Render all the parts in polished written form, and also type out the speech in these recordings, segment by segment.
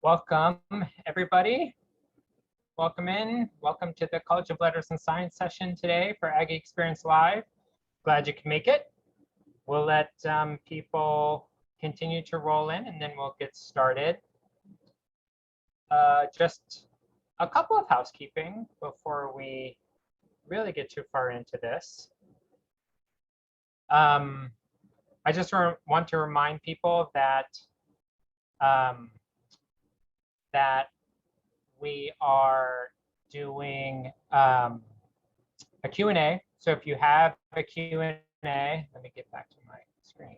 Welcome, everybody. Welcome in. Welcome to the College of Letters and Science session today for Aggie Experience Live. Glad you can make it. We'll let people continue to roll in and then we'll get started. Just a couple of housekeeping before we really get too far into this. I just want to remind people that that we are doing a Q&A. So if you have a Q&A, let me get back to my screen.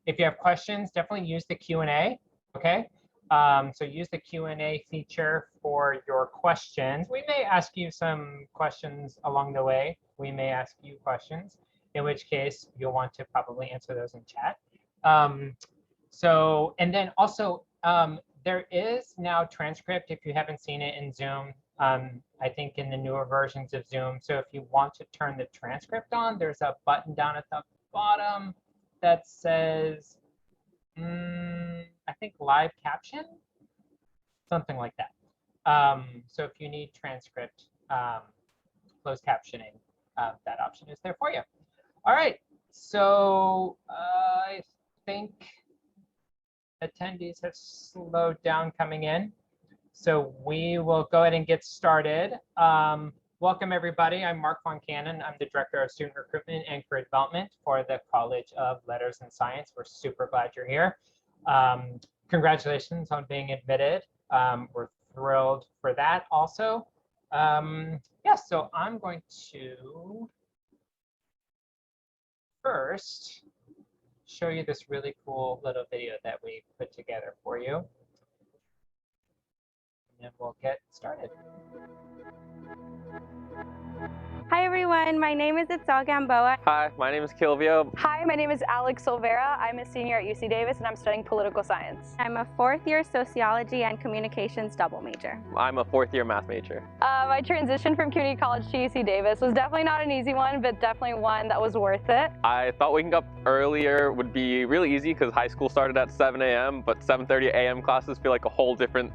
If you have questions, definitely use the Q&A, okay? So use the Q&A feature for your questions. We may ask you some questions along the way. We may ask you questions, in which case you'll want to probably answer those in chat. And then also, there is now transcript if you haven't seen it in Zoom. I think in the newer versions of Zoom. So if you want to turn the transcript on, there's a button down at the bottom that says, I think live caption, something like that. So if you need transcript, closed captioning, that option is there for you. All right, so I think attendees have slowed down coming in. So we will go ahead and get started. Welcome, everybody. I'm Mark Von Cannon. I'm the Director of Student Recruitment and Career Development for the College of Letters and Science. We're super glad you're here. Congratulations on being admitted. We're thrilled for that also. Yes, so I'm going to first show you this really cool little video that we put together for you. And then we'll get started. Hi everyone, my name is Itzel Gamboa. Hi, my name is Kilvio. Hi, my name is Alex Silvera. I'm a senior at UC Davis and I'm studying political science. I'm a fourth-year sociology and communications double major. I'm a fourth-year math major. My transition from community college to UC Davis was definitely not an easy one, but definitely one that was worth it. I thought waking up earlier would be really easy because high school started at 7 a.m., but 7:30 a.m. classes feel like a whole different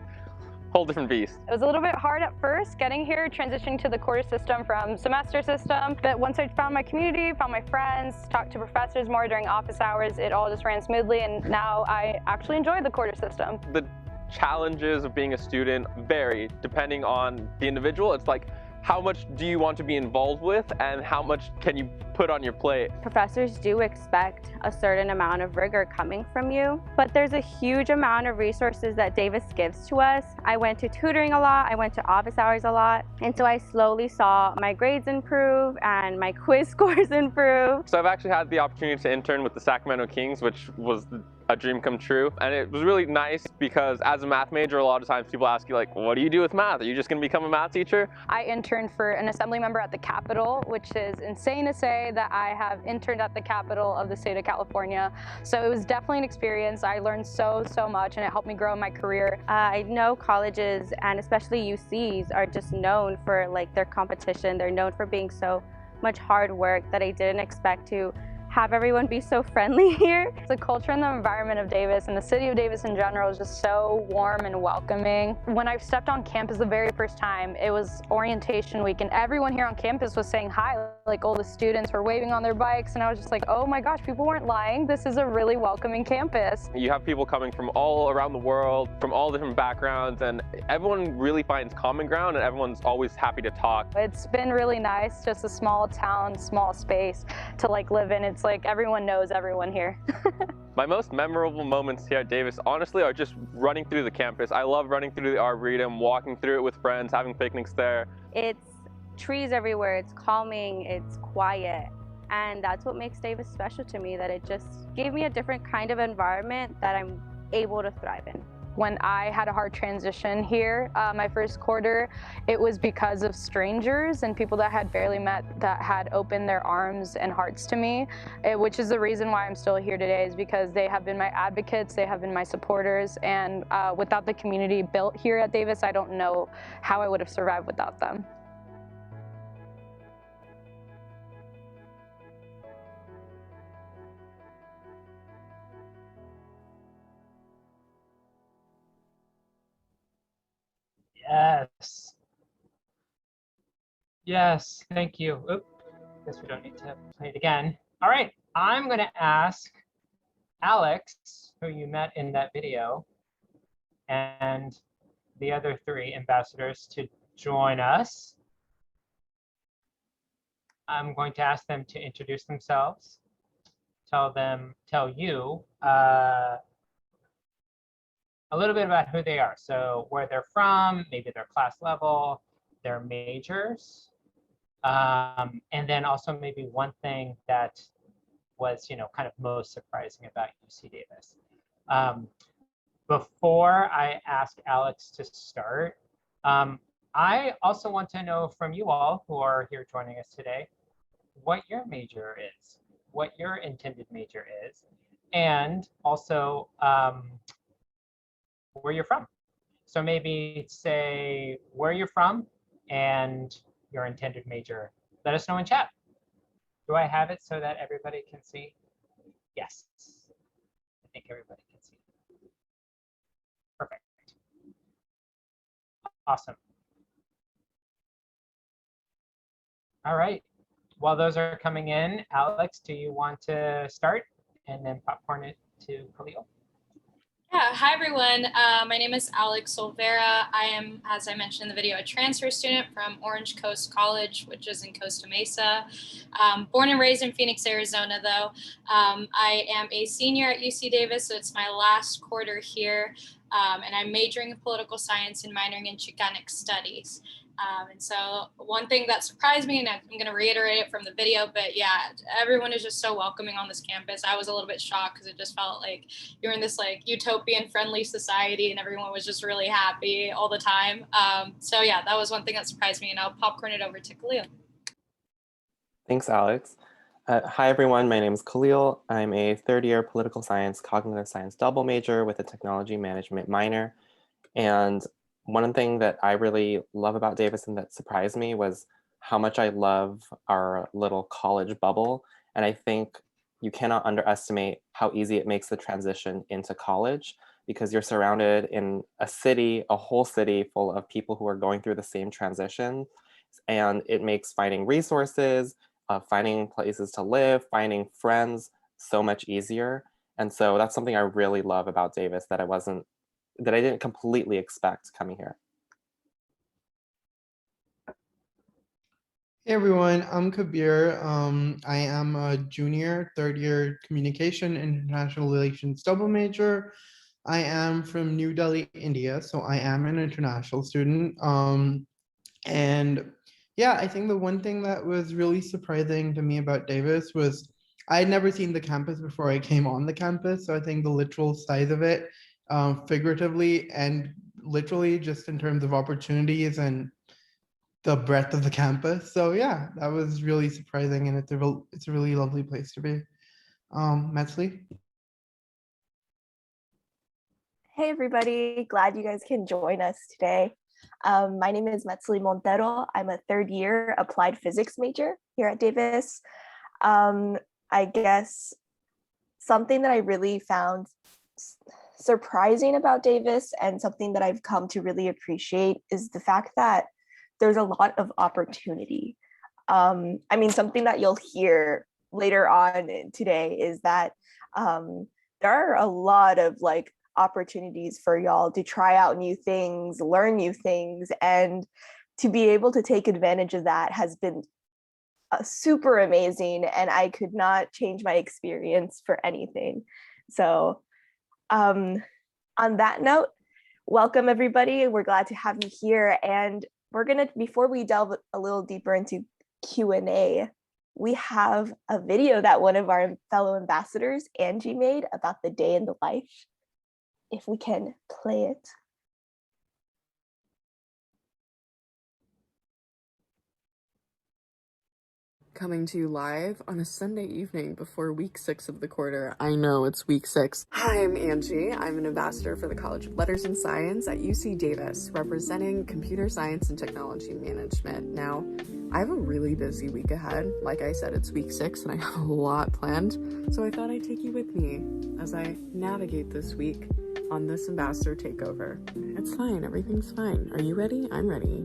beast. It was a little bit hard at first getting here, transitioning to the quarter system from semester system. But once I found my community, found my friends, talked to professors more during office hours, it all just ran smoothly. And now I actually enjoy the quarter system. The challenges of being a student vary depending on the individual. It's like, how much do you want to be involved with and how much can you put on your plate? Professors do expect a certain amount of rigor coming from you, but there's a huge amount of resources that Davis gives to us. I went to tutoring a lot, I went to office hours a lot, and so I slowly saw my grades improve and my quiz scores improve. So I've actually had the opportunity to intern with the Sacramento Kings, which was a dream come true. And it was really nice because as a math major, a lot of times people ask you like, what do you do with math? Are you just gonna become a math teacher? I interned for an assembly member at the Capitol, which is insane to say that I have interned at the capital of the state of California. So it was definitely an experience. I learned so much and it helped me grow in my career. I know colleges and especially UCs are just known for like their competition. They're known for being so much hard work that I didn't expect to have everyone be so friendly here. The culture and the environment of Davis and the city of Davis in general is just so warm and welcoming. When I stepped on campus the very first time, it was orientation week and everyone here on campus was saying hi. Like all the students were waving on their bikes and I was just like, oh my gosh, people weren't lying. This is a really welcoming campus. You have people coming from all around the world, from all different backgrounds, and everyone really finds common ground and everyone's always happy to talk. It's been really nice, just a small town, small space to like live in. It's like everyone knows everyone here. My most memorable moments here at Davis, honestly, are just running through the campus. I love running through the Arboretum, walking through it with friends, having picnics there. It's trees everywhere, it's calming, it's quiet. And that's what makes Davis special to me, that it just gave me a different kind of environment that I'm able to thrive in. When I had a hard transition here, my first quarter, it was because of strangers and people that I had barely met that had opened their arms and hearts to me, which is the reason why I'm still here today, is because they have been my advocates, they have been my supporters, and without the community built here at Davis, I don't know how I would have survived without them. Yes. Yes, thank you. Oop, guess we don't need to play it again. All right, I'm gonna ask Alex, who you met in that video, and the other three ambassadors to join us. I'm going to ask them to introduce themselves, tell you a little bit about who they are. So where they're from, maybe their class level, their majors, and then also maybe one thing that was, kind of most surprising about UC Davis. Before I ask Alex to start, I also want to know from you all who are here joining us today, what your major is, what your intended major is, and also where you're from. So maybe say where you're from and your intended major. Let us know in chat. Do I have it so that everybody can see? Yes, I think everybody can see. Perfect. Awesome. All right. While those are coming in, Alex, do you want to start and then popcorn it to Khalil? Yeah, hi everyone. My name is Alex Olvera. I am, as I mentioned in the video, a transfer student from Orange Coast College, which is in Costa Mesa. Born and raised in Phoenix, Arizona, though. I am a senior at UC Davis, so it's my last quarter here. And I'm majoring in political science and minoring in Chicanic studies. And so one thing that surprised me, and I'm going to reiterate it from the video, but yeah, everyone is just so welcoming on this campus. I was a little bit shocked because it just felt like you're in this like utopian friendly society and everyone was just really happy all the time. So yeah, that was one thing that surprised me, and I'll popcorn it over to Khalil. Thanks, Alex. Hi, everyone. My name is Khalil. I'm a third-year political science, cognitive science double major with a technology management minor. And one thing that I really love about Davis and that surprised me was how much I love our little college bubble. And I think you cannot underestimate how easy it makes the transition into college, because you're surrounded in a city, a whole city full of people who are going through the same transition. And it makes finding resources, finding places to live, finding friends so much easier. And so that's something I really love about Davis that I didn't completely expect coming here. Hey everyone, I'm Kabir. I am a junior, third-year communication and international relations double major. I am from New Delhi, India, so I am an international student. And yeah, I think the one thing that was really surprising to me about Davis was I had never seen the campus before I came on the campus. So I think the literal size of it, figuratively and literally, just in terms of opportunities and the breadth of the campus. So yeah, that was really surprising, and it's a really lovely place to be. Metzli? Hey everybody, glad you guys can join us today. My name is Metzli Montero. I'm a third year applied physics major here at Davis. I guess something that I really found surprising about Davis and something that I've come to really appreciate is the fact that there's a lot of opportunity. I mean, something that you'll hear later on today is that there are a lot of like opportunities for y'all to try out new things, learn new things, and to be able to take advantage of that has been super amazing, and I could not change my experience for anything. So on that note, welcome everybody. We're glad to have you here, and we're gonna, before we delve a little deeper into Q&A, we have a video that one of our fellow ambassadors, Angie, made about the day in the life. If we can play it. Coming to you live on a Sunday evening before week 6 of the quarter. I know it's week 6. Hi, I'm Angie. I'm an ambassador for the College of Letters and Science at UC Davis, representing computer science and technology management. Now, I have a really busy week ahead. Like I said, it's week 6 and I have a lot planned. So I thought I'd take you with me as I navigate this week on this ambassador takeover. It's fine. Everything's fine. Are you ready? I'm ready.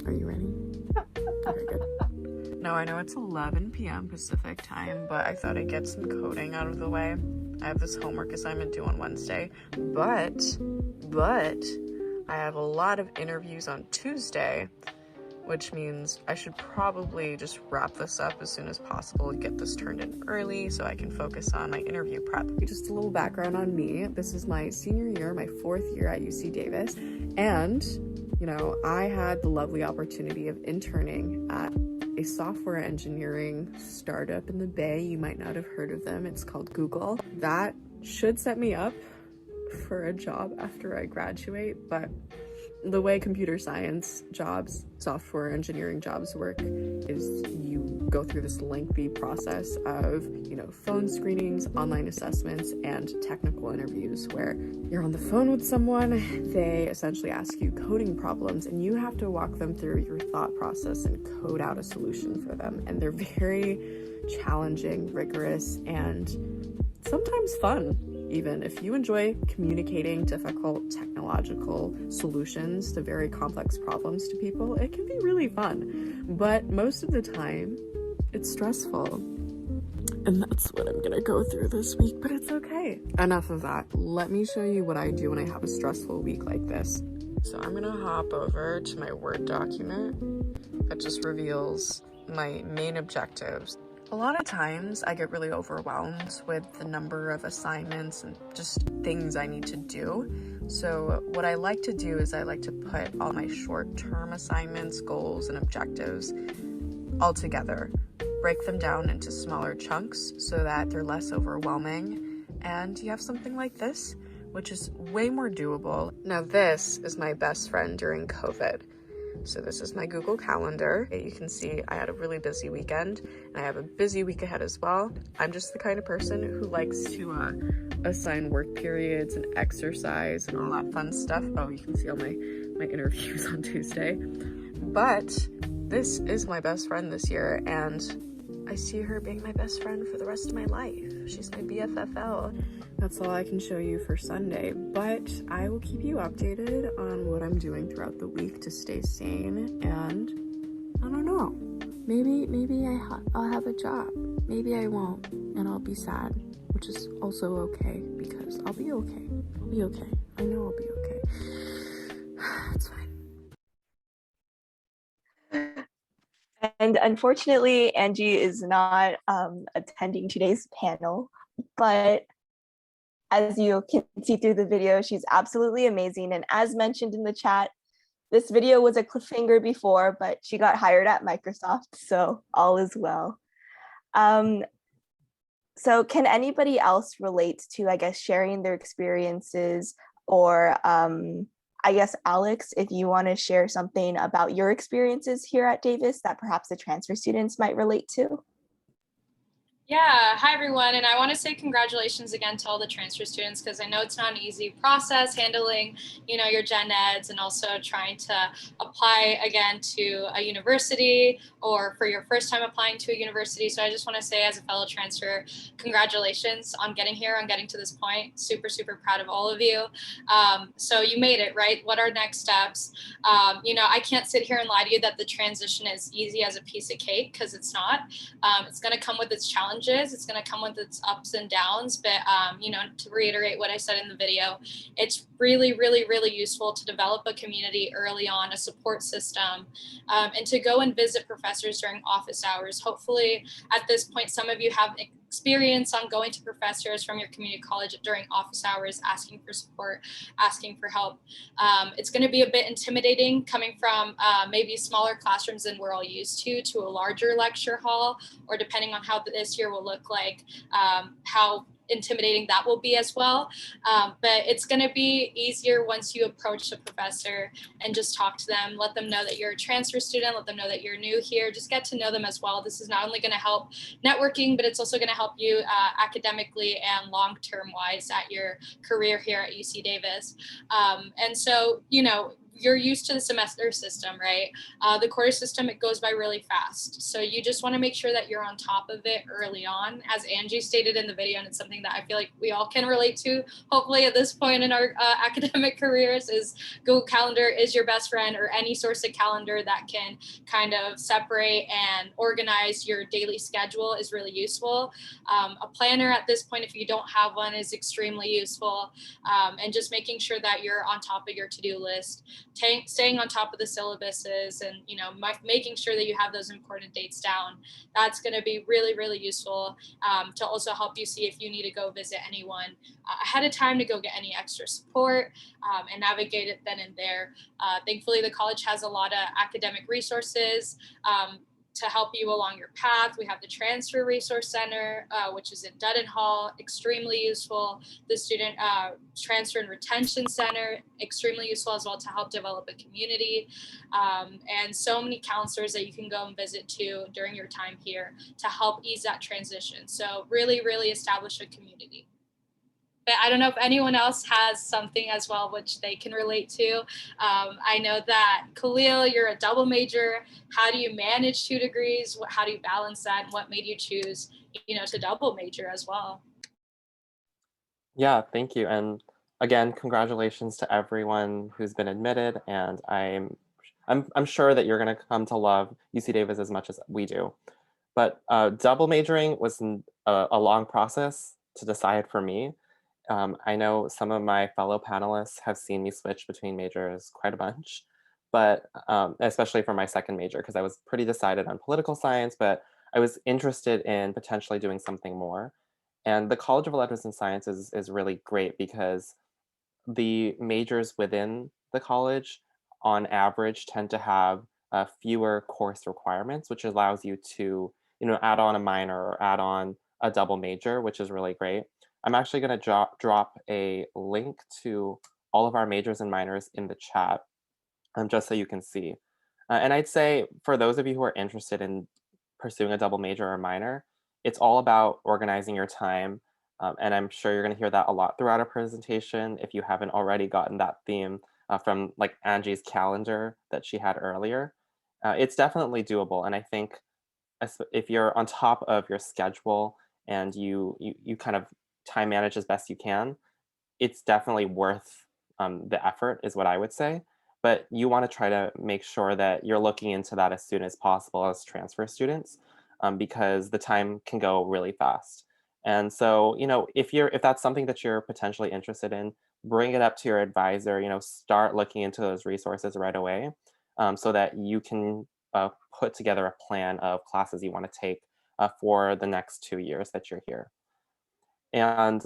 Are you ready? Okay, good. Now I know it's 11 p.m. Pacific time, but I thought I'd get some coding out of the way. I have this homework assignment due on Wednesday, but I have a lot of interviews on Tuesday, which means I should probably just wrap this up as soon as possible and get this turned in early so I can focus on my interview prep. Just a little background on me. This is my senior year, my 4th year at UC Davis, and you know, I had the lovely opportunity of interning at a software engineering startup in the Bay. You might not have heard of them. It's called Google. That should set me up for a job after I graduate, but the way computer science jobs, software engineering jobs work is you go through this lengthy process of, you know, phone screenings, online assessments, and technical interviews where you're on the phone with someone, they essentially ask you coding problems, and you have to walk them through your thought process and code out a solution for them. And they're very challenging, rigorous, and sometimes fun. Even if you enjoy communicating difficult technological solutions to very complex problems to people, it can be really fun. But most of the time, it's stressful. And that's what I'm gonna go through this week, but it's okay. Enough of that. Let me show you what I do when I have a stressful week like this. So I'm gonna hop over to my Word document that just reveals my main objectives. A lot of times I get really overwhelmed with the number of assignments and just things I need to do. So what I like to do is I like to put all my short-term assignments, goals, and objectives all together. Break them down into smaller chunks so that they're less overwhelming. And you have something like this, which is way more doable. Now this is my best friend during COVID. So this is my Google Calendar. You can see I had a really busy weekend and I have a busy week ahead as well. I'm just the kind of person who likes to assign work periods and exercise and all that fun stuff. Oh, you can see all my interviews on Tuesday. But this is my best friend this year, and I see her being my best friend for the rest of my life. She's my BFFL. That's all I can show you for Sunday, but I will keep you updated on what I'm doing throughout the week to stay sane, and I don't know, maybe I'll have a job, maybe I won't, and I'll be sad, which is also okay, because I'll be okay. I know I'll be okay. It's fine. And unfortunately, Angie is not attending today's panel, but as you can see through the video, she's absolutely amazing. And as mentioned in the chat, this video was a cliffhanger before, but she got hired at Microsoft, so all is well. So can anybody else relate to, I guess, sharing their experiences, or I guess, Alex, if you want to share something about your experiences here at Davis that perhaps the transfer students might relate to? Yeah, hi everyone, and I want to say congratulations again to all the transfer students, because I know it's not an easy process handling, your gen eds and also trying to apply again to a university or for your first time applying to a university. So I just want to say, as a fellow transfer, congratulations on getting here, on getting to this point. Super, super proud of all of you. So you made it, right? What are next steps? I can't sit here and lie to you that the transition is easy as a piece of cake, because it's not. It's going to come with its challenges. It's going to come with its ups and downs. But, to reiterate what I said in the video, it's really, really, really useful to develop a community early on, a support system, and to go and visit professors during office hours. Hopefully, at this point, some of you have experience on going to professors from your community college during office hours, asking for support, asking for help. It's going to be a bit intimidating coming from maybe smaller classrooms than we're all used to a larger lecture hall, or depending on how this year will look like, how intimidating that will be as well. But it's going to be easier once you approach the professor and just talk to them, let them know that you're a transfer student, let them know that you're new here, just get to know them as well. This is not only going to help networking, but it's also going to help you academically and long-term wise at your career here at UC Davis. And so, you're used to the semester system, right? The quarter system, it goes by really fast. So you just want to make sure that you're on top of it early on. As Angie stated in the video, and it's something that I feel like we all can relate to, hopefully at this point in our academic careers, is Google Calendar is your best friend, or any source of calendar that can kind of separate and organize your daily schedule is really useful. A planner at this point, if you don't have one, is extremely useful. And just making sure that you're on top of your to-do list, staying on top of the syllabuses, and making sure that you have those important dates down. That's going to be really, really useful to also help you see if you need to go visit anyone ahead of time to go get any extra support and navigate it then and there. Thankfully, the college has a lot of academic resources to help you along your path. We have the Transfer Resource Center, which is in Dudden Hall, extremely useful. The Student Transfer and Retention Center, extremely useful as well to help develop a community. And so many counselors that you can go and visit to during your time here to help ease that transition. So really, really establish a community. But I don't know if anyone else has something as well which they can relate to. I know that Khalil, you're a double major. How do you manage 2 degrees? How do you balance that? And what made you choose, to double major as well? Yeah, thank you. And again, congratulations to everyone who's been admitted. And I'm sure that you're going to come to love UC Davis as much as we do. But double majoring was a long process to decide for me. I know some of my fellow panelists have seen me switch between majors quite a bunch, but especially for my second major, because I was pretty decided on political science, but I was interested in potentially doing something more. And the College of Letters and Sciences is really great because the majors within the college, on average, tend to have fewer course requirements, which allows you to, add on a minor or add on a double major, which is really great. I'm actually going to drop a link to all of our majors and minors in the chat, just so you can see. And I'd say for those of you who are interested in pursuing a double major or minor, it's all about organizing your time. And I'm sure you're going to hear that a lot throughout our presentation if you haven't already gotten that theme from like Angie's calendar that she had earlier. It's definitely doable. And I think if you're on top of your schedule and you kind of time manage as best you can, it's definitely worth the effort is what I would say. But you want to try to make sure that you're looking into that as soon as possible as transfer students, because the time can go really fast. And so, if that's something that you're potentially interested in, bring it up to your advisor, start looking into those resources right away, so that you can put together a plan of classes you want to take for the next 2 years that you're here. And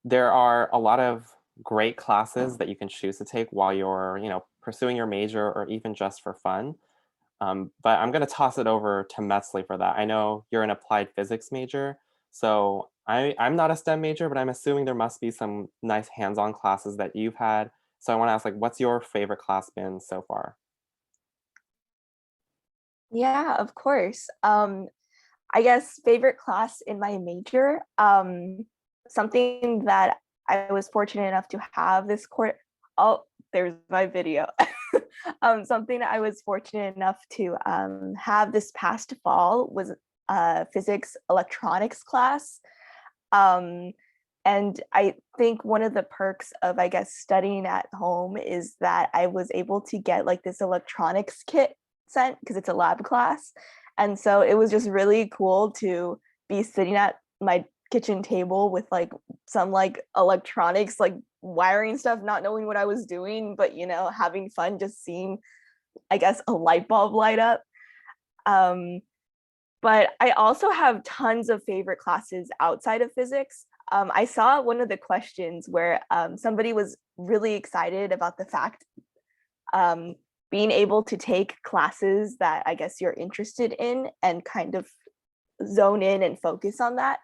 there are a lot of great classes that you can choose to take while you're, pursuing your major or even just for fun. But I'm going to toss it over to Metzli for that. I know you're an applied physics major, so I'm not a STEM major, but I'm assuming there must be some nice hands-on classes that you've had. So I want to ask, what's your favorite class been so far? Yeah, of course. I guess favorite class in my major, something that I was fortunate enough to have this quarter. Oh, there's my video. Something I was fortunate enough to have this past fall was a physics electronics class. And I think one of the perks of, I guess, studying at home is that I was able to get like this electronics kit sent because it's a lab class. And so it was just really cool to be sitting at my kitchen table with like some like electronics, like wiring stuff, not knowing what I was doing, but having fun, just seeing, I guess, a light bulb light up. But I also have tons of favorite classes outside of physics. I saw one of the questions where somebody was really excited about the fact being able to take classes that I guess you're interested in and kind of zone in and focus on that.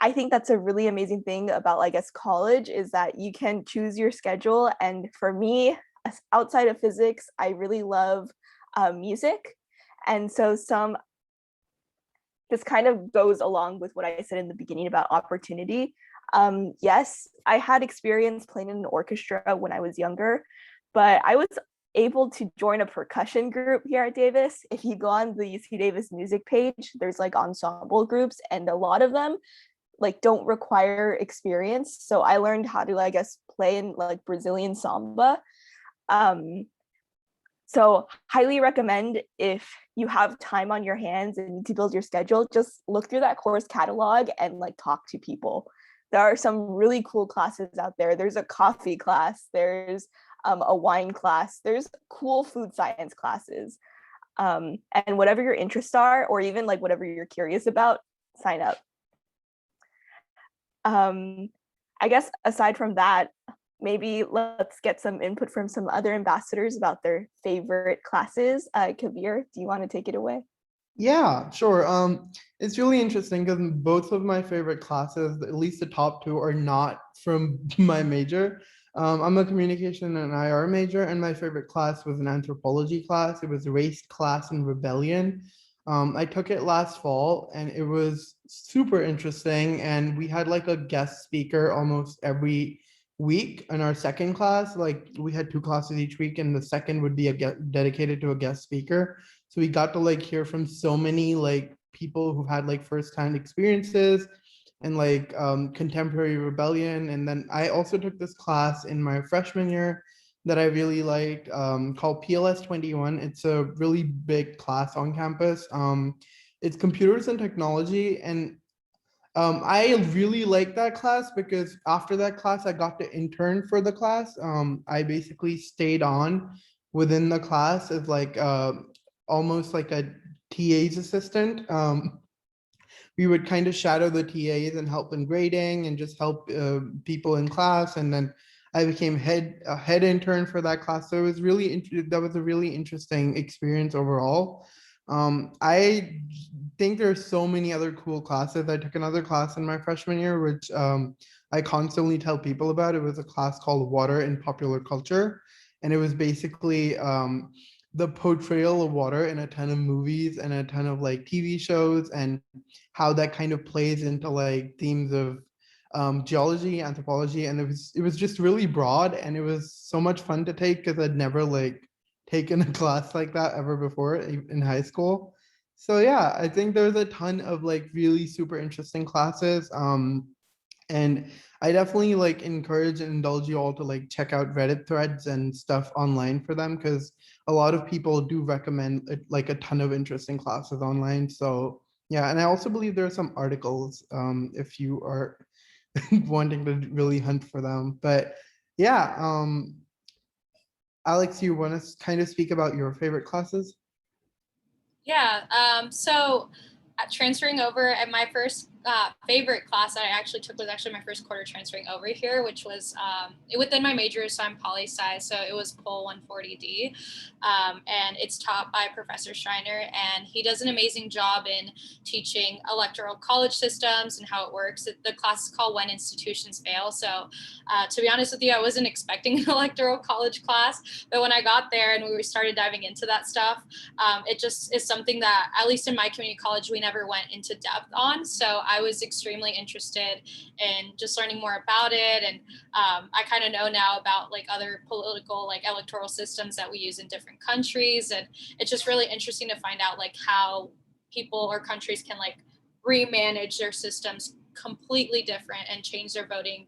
I think that's a really amazing thing about, I guess, college is that you can choose your schedule. And for me, outside of physics, I really love music. And so this kind of goes along with what I said in the beginning about opportunity. Yes, I had experience playing in an orchestra when I was younger, but I was able to join a percussion group here at Davis. If you go on the UC Davis music page, there's like ensemble groups, and a lot of them like don't require experience. So I learned how to, I guess, play in like Brazilian samba. So highly recommend, if you have time on your hands and need to build your schedule, just look through that course catalog and like talk to people. There are some really cool classes out there. There's a coffee class, there's a wine class, there's cool food science classes. And whatever your interests are, or even like whatever you're curious about, sign up. I guess aside from that, maybe let's get some input from some other ambassadors about their favorite classes. Kabir, do you want to take it away? Yeah, sure. It's really interesting because both of my favorite classes, at least the top two, are not from my major. I'm a communication and IR major, and my favorite class was an anthropology class. It was race, class, and rebellion. I took it last fall, and it was super interesting. And we had like a guest speaker almost every week in our second class. Like we had two classes each week, and the second would be dedicated to a guest speaker. So we got to like hear from so many like people who had like firsthand experiences and like contemporary rebellion. And then I also took this class in my freshman year that I really liked, called PLS 21. It's a really big class on campus. It's computers and technology, and I really like that class because after that class, I got to intern for the class. I basically stayed on within the class as like almost like a TA's assistant. We would kind of shadow the TAs and help in grading and just help people in class. And then I became a head intern for that class. So it was that was a really interesting experience overall. I think there's so many other cool classes. I took another class in my freshman year, which I constantly tell people about. It was a class called Water in Popular Culture. And it was basically the portrayal of water in a ton of movies and a ton of like TV shows, and how that kind of plays into like themes of geology, anthropology. And it was just really broad, and it was so much fun to take because I'd never like taken a class like that ever before in high school. So yeah, I think there's a ton of like really super interesting classes. And I definitely like encourage and indulge you all to like check out Reddit threads and stuff online for them, because a lot of people do recommend like a ton of interesting classes online. So yeah, and I also believe there are some articles if you are wanting to really hunt for them. But yeah, Alex, you want to kind of speak about your favorite classes? Yeah, so transferring over at my first favorite class that I actually took was actually my first quarter transferring over here, which was within my major, so I'm poli-sci, so it was Pol 140D, and it's taught by Professor Schreiner, and he does an amazing job in teaching electoral college systems and how it works. The class is called When Institutions Fail, so to be honest with you, I wasn't expecting an electoral college class, but when I got there and we started diving into that stuff, it just is something that, at least in my community college, we never went into depth on. So I was extremely interested in just learning more about it. And I kind of know now about like other political, like electoral systems that we use in different countries. And it's just really interesting to find out like how people or countries can like remanage their systems completely different and change their voting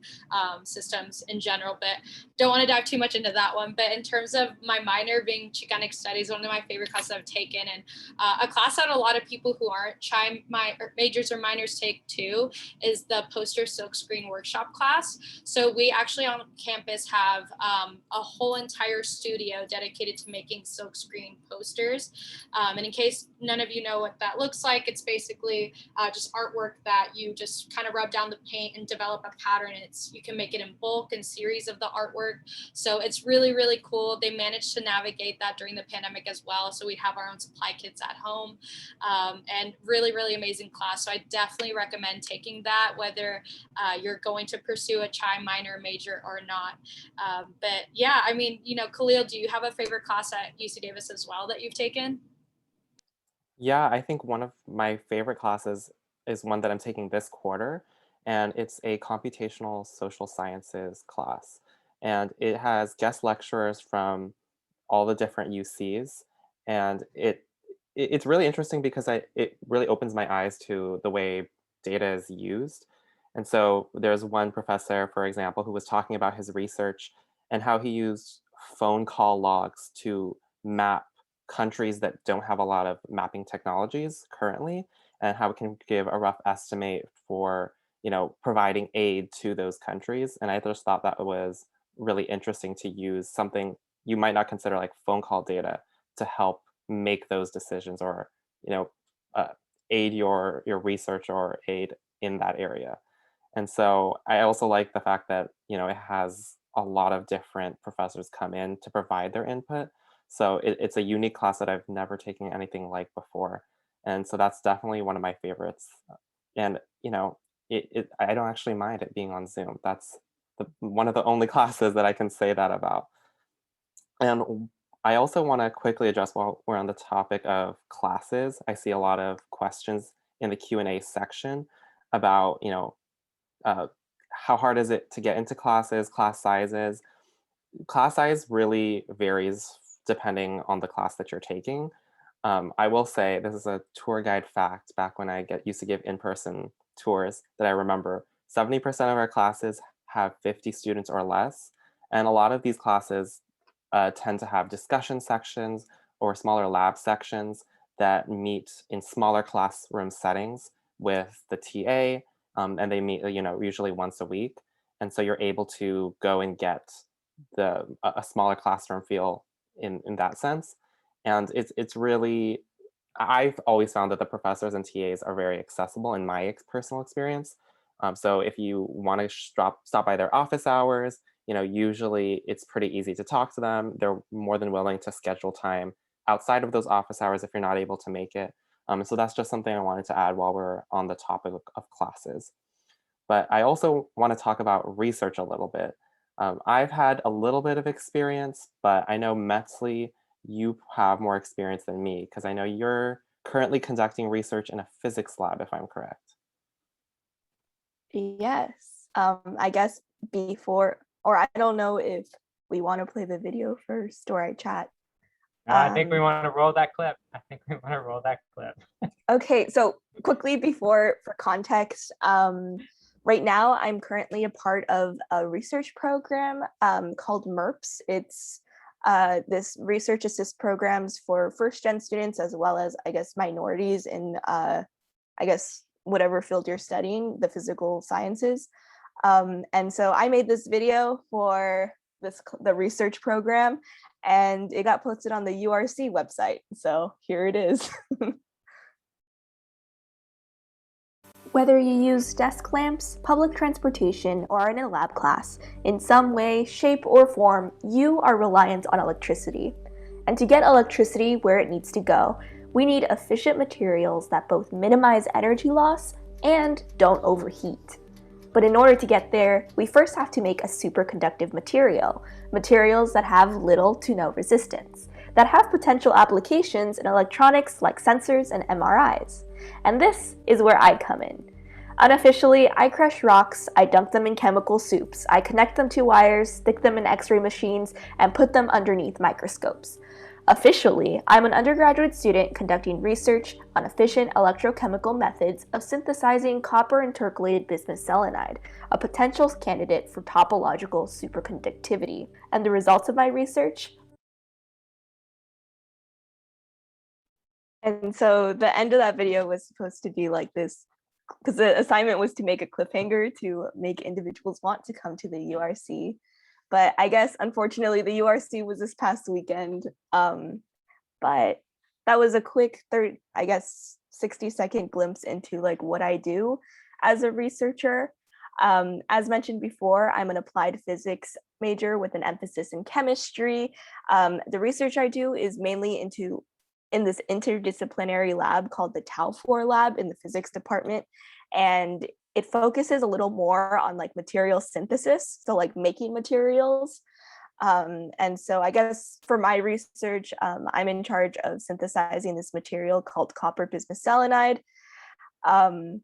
systems in general, but don't want to dive too much into that one. But in terms of my minor being Chicanic Studies, one of my favorite classes I've taken, and a class that a lot of people who aren't majors or minors take too, is the poster silkscreen workshop class. So we actually on campus have a whole entire studio dedicated to making silkscreen posters. And in case none of you know what that looks like, it's basically just artwork that you just kind of rub down the paint and develop a pattern. You can make it in bulk and series of the artwork. So it's really, really cool. They managed to navigate that during the pandemic as well. So we'd have our own supply kits at home, and really, really amazing class. So I definitely recommend taking that, whether you're going to pursue a CHI minor major or not. But yeah, I mean, you know, Khalil, do you have a favorite class at UC Davis as well that you've taken? Yeah, I think one of my favorite classes is one that I'm taking this quarter, and it's a computational social sciences class. and it has guest lecturers from all the different UCs, and it's really interesting because it really opens my eyes to the way data is used. And so there's one professor, for example, who was talking about his research and how he used phone call logs to map countries that don't have a lot of mapping technologies currently, and how it can give a rough estimate for, providing aid to those countries. And I just thought that was really interesting to use something you might not consider like phone call data to help make those decisions, or you know uh, aid your research or aid in that area. And so I also like the fact that it has a lot of different professors come in to provide their input. So it's a unique class that I've never taken anything like before, and so that's definitely one of my favorites. And I don't actually mind it being on Zoom. That's one of the only classes that I can say that about. And I also want to quickly address, while we're on the topic of classes, I see a lot of questions in the Q&A section about, uh, how hard is it to get into classes, class sizes. Class size really varies depending on the class that you're taking. I will say, this is a tour guide fact, back when I used to give in-person tours, that I remember 70% of our classes have 50 students or less. And a lot of these classes tend to have discussion sections or smaller lab sections that meet in smaller classroom settings with the TA, and they meet usually once a week. And so you're able to go and get a smaller classroom feel in that sense. And it's really, I've always found that the professors and TAs are very accessible in my personal experience. So if you want to stop by their office hours, usually it's pretty easy to talk to them. They're more than willing to schedule time outside of those office hours if you're not able to make it. So that's just something I wanted to add while we're on the topic of classes. But I also want to talk about research a little bit. I've had a little bit of experience, but I know Metzli, you have more experience than me, because I know you're currently conducting research in a physics lab, if I'm correct. Yes. I guess before, or I don't know if we want to play the video first or I chat. I think we want to roll that clip. Okay, so quickly for context, right now I'm currently a part of a research program called MERPS. It's this research assist programs for first-gen students, as well as, I guess, minorities in, I guess, whatever field you're studying, the physical sciences. And so I made this video for the research program, and it got posted on the URC website. So here it is. Whether you use desk lamps, public transportation, or are in a lab class, in some way, shape, or form, you are reliant on electricity. And to get electricity where it needs to go, we need efficient materials that both minimize energy loss and don't overheat. But in order to get there, we first have to make a superconductive material, materials that have little to no resistance, that have potential applications in electronics like sensors and MRIs. And this is where I come in. Unofficially, I crush rocks, I dump them in chemical soups, I connect them to wires, stick them in X-ray machines, and put them underneath microscopes. Officially, I'm an undergraduate student conducting research on efficient electrochemical methods of synthesizing copper intercalated bismuth selenide, a potential candidate for topological superconductivity. And the results of my research? And so the end of that video was supposed to be like this, because the assignment was to make a cliffhanger to make individuals want to come to the URC. But I guess, unfortunately, the URC was this past weekend. But that was a quick 60-second glimpse into like what I do as a researcher. As mentioned before, I'm an applied physics major with an emphasis in chemistry. The research I do is mainly in this interdisciplinary lab called the Tau4 lab in the physics department. And it focuses a little more on like material synthesis, so like making materials. And so I guess for my research, I'm in charge of synthesizing this material called copper bismuth selenide. And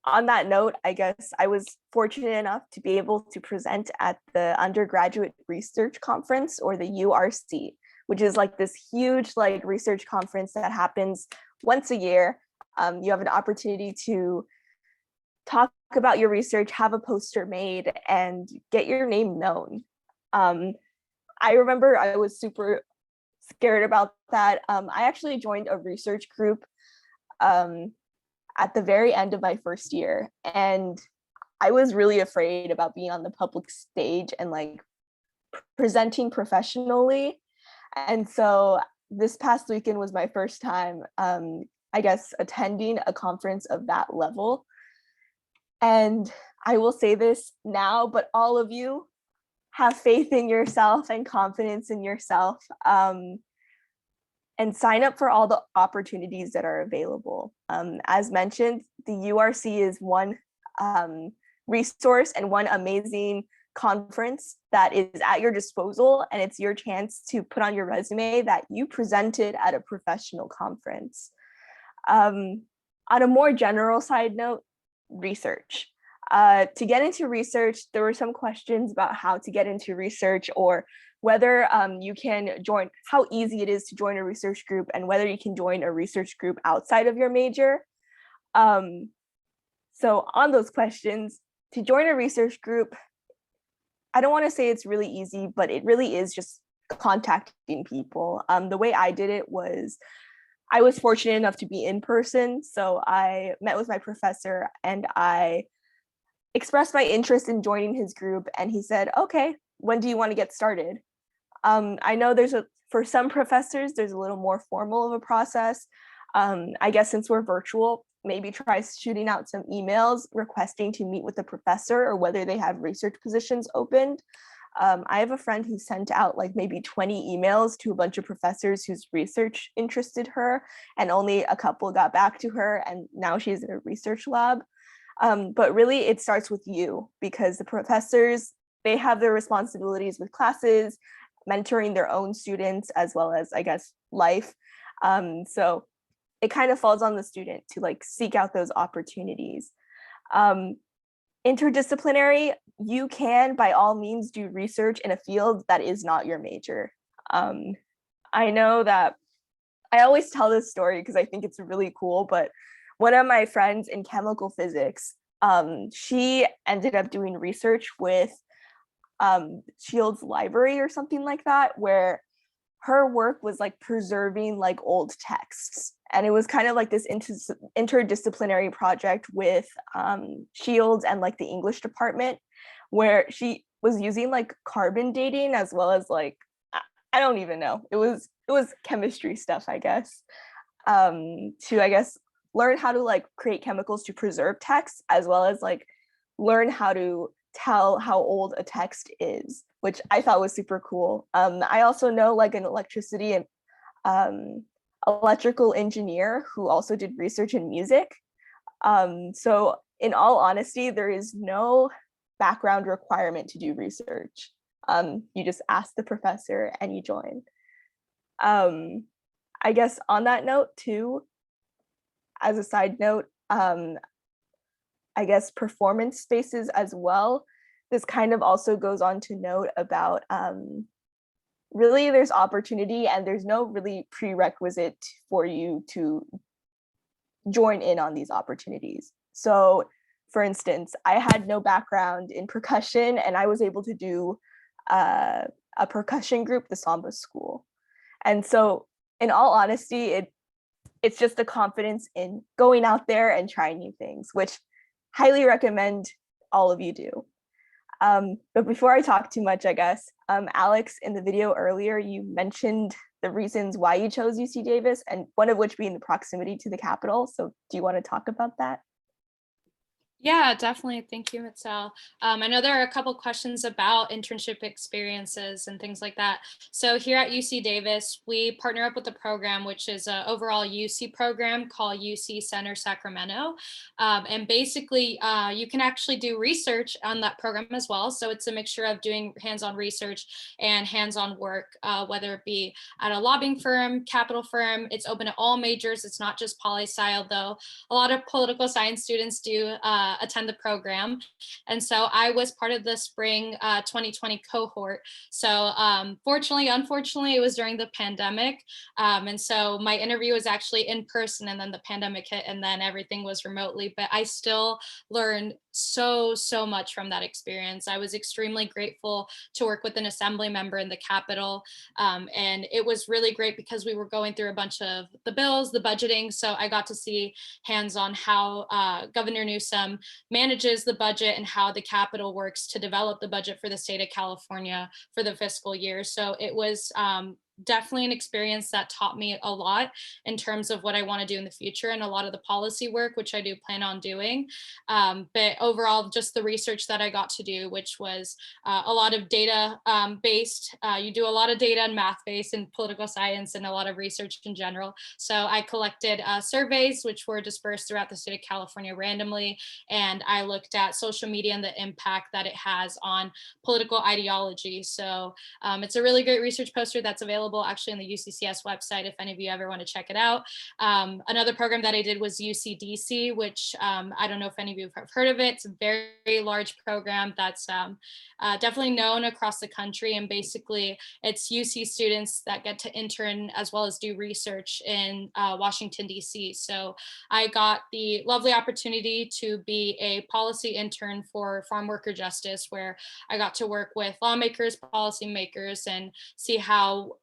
On that note, I guess I was fortunate enough to be able to present at the Undergraduate Research Conference, or the URC, which is like this huge like research conference that happens once a year. You have an opportunity to talk about your research, have a poster made, and get your name known. I remember I was super scared about that. I actually joined a research group at the very end of my first year, and I was really afraid about being on the public stage and like presenting professionally. And so this past weekend was my first time, I guess, attending a conference of that level. And I will say this now, but all of you have faith in yourself and confidence in yourself, and sign up for all the opportunities that are available. As mentioned, the URC is one resource and one amazing conference that is at your disposal, and it's your chance to put on your resume that you presented at a professional conference. On a more general side note, research. To get into research, there were some questions about how to get into research, or whether you can join, how easy it is to join a research group, and whether you can join a research group outside of your major. So on those questions, to join a research group, I don't want to say it's really easy, but it really is just contacting people. The way I did it was, I was fortunate enough to be in person. So I met with my professor and I expressed my interest in joining his group, and he said, okay, when do you want to get started? I know for some professors, there's a little more formal of a process. I guess since we're virtual, maybe try shooting out some emails requesting to meet with the professor, or whether they have research positions opened. I have a friend who sent out like maybe 20 emails to a bunch of professors whose research interested her, and only a couple got back to her, and now she's in a research lab. But really it starts with you, because the professors, they have their responsibilities with classes, mentoring their own students, as well as, I guess, life. So it kind of falls on the student to like seek out those opportunities. Interdisciplinary, you can by all means do research in a field that is not your major. I know that I always tell this story because I think it's really cool, but one of my friends in chemical physics, she ended up doing research with Shield's library or something like that, where her work was like preserving like old texts. And it was kind of like this interdisciplinary project with Shields and like the English department, where she was using like carbon dating, as well as like, I don't even know, it was chemistry stuff, I guess, to, I guess, learn how to like create chemicals to preserve text, as well as like learn how to tell how old a text is, which I thought was super cool. I also know like an electricity and electrical engineer who also did research in music. So in all honesty, there is no background requirement to do research. You just ask the professor and you join. I guess on that note too, as a side note, I guess performance spaces as well. This kind of also goes on to note about really there's opportunity, and there's no really prerequisite for you to join in on these opportunities. So for instance, I had no background in percussion, and I was able to do a percussion group, the Samba School. And so in all honesty, it's just a confidence in going out there and trying new things, which highly recommend all of you do. But before I talk too much, I guess, Alex, in the video earlier, you mentioned the reasons why you chose UC Davis, and one of which being the proximity to the capital. So do you want to talk about that? Yeah, definitely. Thank you, Mitzel. I know there are a couple questions about internship experiences and things like that. So here at UC Davis, we partner up with a program, which is an overall UC program called UC Center Sacramento. And basically, you can actually do research on that program as well. So it's a mixture of doing hands-on research and hands-on work, whether it be at a lobbying firm, capital firm. It's open to all majors. It's not just poli-sci, although a lot of political science students do attend the program. And so I was part of the spring 2020 cohort. So unfortunately, it was during the pandemic. And so my interview was actually in person, and then the pandemic hit, and then everything was remotely. But I still learned so much from that experience. I was extremely grateful to work with an assembly member in the Capitol. And it was really great because we were going through a bunch of the bills, the budgeting. So I got to see hands on how Governor Newsom manages the budget and how the Capitol works to develop the budget for the state of California for the fiscal year. So it was definitely an experience that taught me a lot in terms of what I want to do in the future and a lot of the policy work, which I do plan on doing. But overall, just the research that I got to do, which was a lot of data based. You do a lot of data and math based in political science and a lot of research in general. So I collected surveys, which were dispersed throughout the state of California randomly. And I looked at social media and the impact that it has on political ideology. So it's a really great research poster that's available actually on the UCCS website if any of you ever want to check it out. Another program that I did was UCDC, which I don't know if any of you have heard of it. It's a very large program that's definitely known across the country. And basically it's UC students that get to intern as well as do research in Washington, DC. So I got the lovely opportunity to be a policy intern for farm worker justice, where I got to work with lawmakers, policymakers, and see how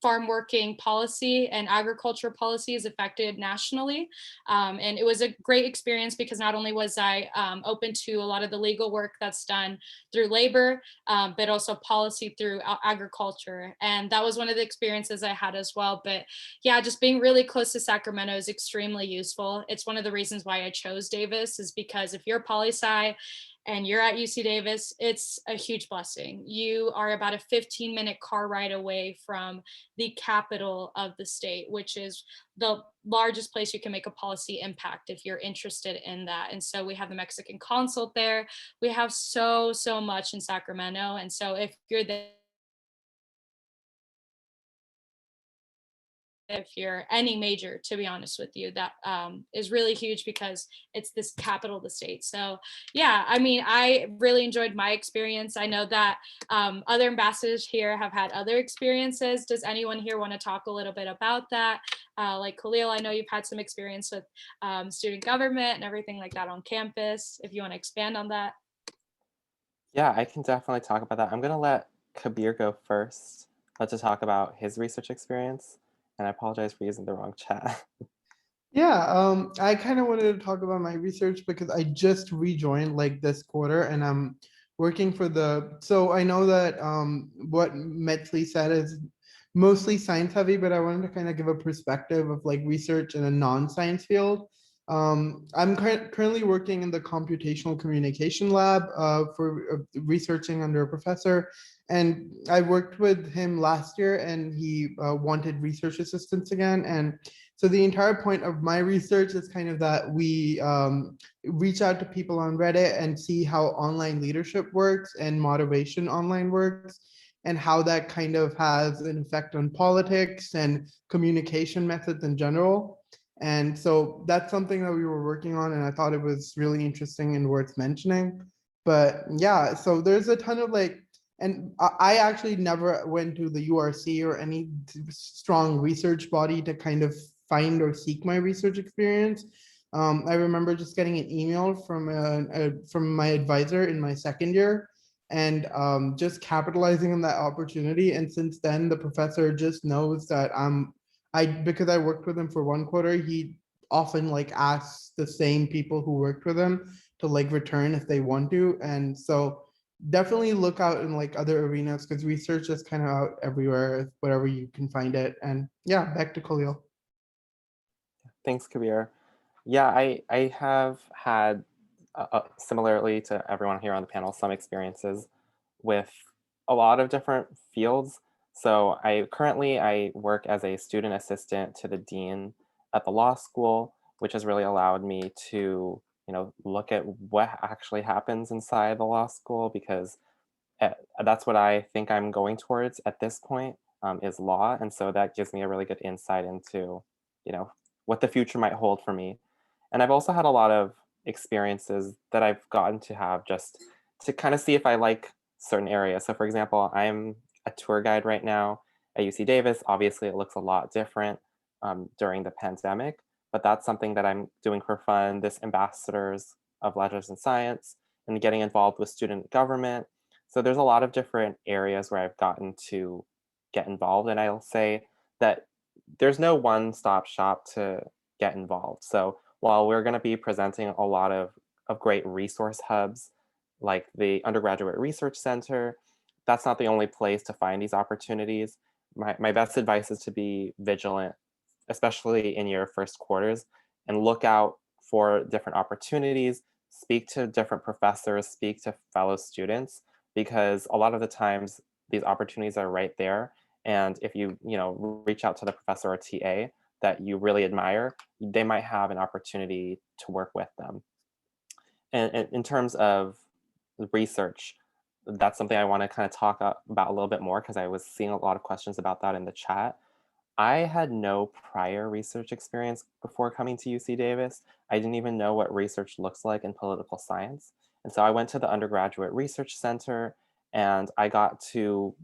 farm working policy and agriculture policy is affected nationally. And it was a great experience because not only was I open to a lot of the legal work that's done through labor, but also policy through agriculture. And that was one of the experiences I had as well. But yeah, just being really close to Sacramento is extremely useful. It's one of the reasons why I chose Davis, is because if you're poli-sci and you're at UC Davis, it's a huge blessing. You are about a 15-minute car ride away from the capital of the state, which is the largest place you can make a policy impact if you're interested in that. And so we have the Mexican consulate there. We have so much in Sacramento. And so if you're there, if you're any major, to be honest with you, that is really huge because it's this capital of the state. So yeah, I mean, I really enjoyed my experience. I know that other ambassadors here have had other experiences. Does anyone here want to talk a little bit about that? Like Khalil, I know you've had some experience with student government and everything like that on campus. If you want to expand on that. Yeah, I can definitely talk about that. I'm going to let Kabir go first to talk about his research experience. And I apologize for using the wrong chat. Yeah, I kind of wanted to talk about my research because I just rejoined like this quarter, and I'm working for so I know that what Metzli said is mostly science heavy, but I wanted to kind of give a perspective of like research in a non-science field. I'm currently working in the computational communication lab for researching under a professor. And I worked with him last year, and he wanted research assistants again. And so the entire point of my research is kind of that we reach out to people on Reddit and see how online leadership works and moderation online works, and how that kind of has an effect on politics and communication methods in general. And so that's something that we were working on, and I thought it was really interesting and worth mentioning. But yeah, so there's a ton of like, and I actually never went to the URC or any strong research body to kind of find or seek my research experience. I remember just getting an email from my advisor in my second year, and just capitalizing on that opportunity. And since then, the professor just knows that because I worked with him for one quarter, he often like asks the same people who worked with him to like return if they want to. And so definitely look out in like other arenas, because research is kind of out everywhere, wherever you can find it. And yeah, back to Khalil. Thanks, Kabir. Yeah, I have had similarly to everyone here on the panel, some experiences with a lot of different fields. So I work as a student assistant to the dean at the law school, which has really allowed me to, look at what actually happens inside the law school, because that's what I think I'm going towards at this point, is law. And so that gives me a really good insight into, what the future might hold for me. And I've also had a lot of experiences that I've gotten to have just to kind of see if I like certain areas. So for example, I'm a tour guide right now at UC Davis. Obviously, it looks a lot different during the pandemic, but that's something that I'm doing for fun. This Ambassadors of Letters and Science and getting involved with student government. So there's a lot of different areas where I've gotten to get involved. And I'll say that there's no one-stop shop to get involved. So while we're going to be presenting a lot of great resource hubs like the Undergraduate Research Center, that's not the only place to find these opportunities. My best advice is to be vigilant, especially in your first quarters, and look out for different opportunities, speak to different professors, speak to fellow students, because a lot of the times these opportunities are right there. And if you, reach out to the professor or TA that you really admire, they might have an opportunity to work with them. And in terms of research, that's something I want to kind of talk about a little bit more, because I was seeing a lot of questions about that in the chat. I had no prior research experience before coming to UC Davis. I didn't even know what research looks like in political science. And so I went to the Undergraduate Research Center, and I got to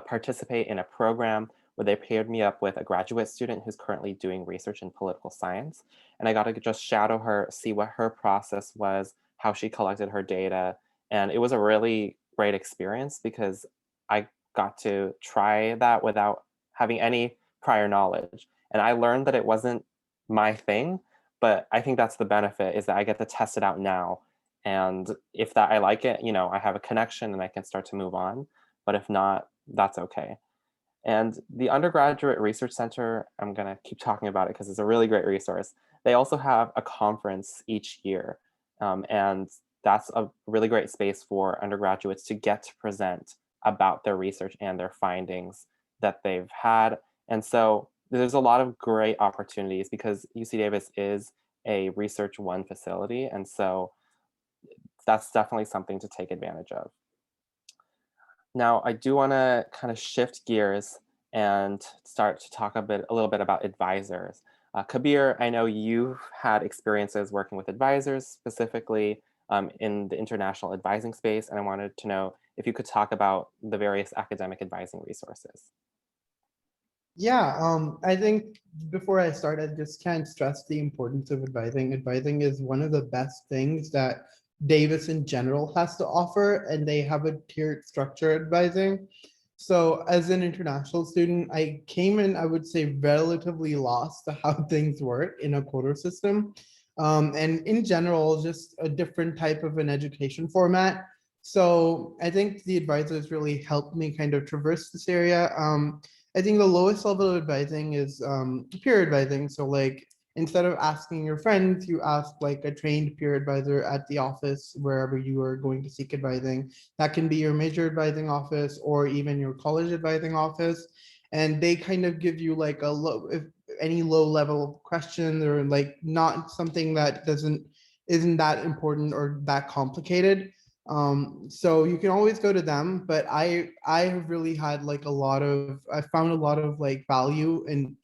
participate in a program where they paired me up with a graduate student who's currently doing research in political science. And I got to just shadow her, see what her process was, how she collected her data. And it was a really great experience because I got to try that without having any prior knowledge. And I learned that it wasn't my thing, but I think that's the benefit, is that I get to test it out now. And if I like it, I have a connection and I can start to move on. But if not, that's okay. And the Undergraduate Research Center, I'm going to keep talking about it because it's a really great resource. They also have a conference each year. And that's a really great space for undergraduates to get to present about their research and their findings that they've had. And so there's a lot of great opportunities because UC Davis is a Research One facility. And so that's definitely something to take advantage of. Now, I do want to kind of shift gears and start to talk a little bit about advisors. Kabir, I know you've had experiences working with advisors, specifically in the international advising space, and I wanted to know if you could talk about the various academic advising resources. Yeah, I think before I start, I just can't stress the importance of advising. Advising is one of the best things that Davis in general has to offer, and they have a tiered structure advising. So as an international student, I came in, I would say, relatively lost to how things work in a quota system. And in general, just a different type of an education format. So I think the advisors really helped me kind of traverse this area. I think the lowest level of advising is peer advising. So like, instead of asking your friends, you ask like a trained peer advisor at the office wherever you are going to seek advising. That can be your major advising office or even your college advising office. And they kind of give you like any low level question, or like not something that isn't that important or that complicated. So you can always go to them, but I have really had like I found a lot of like value in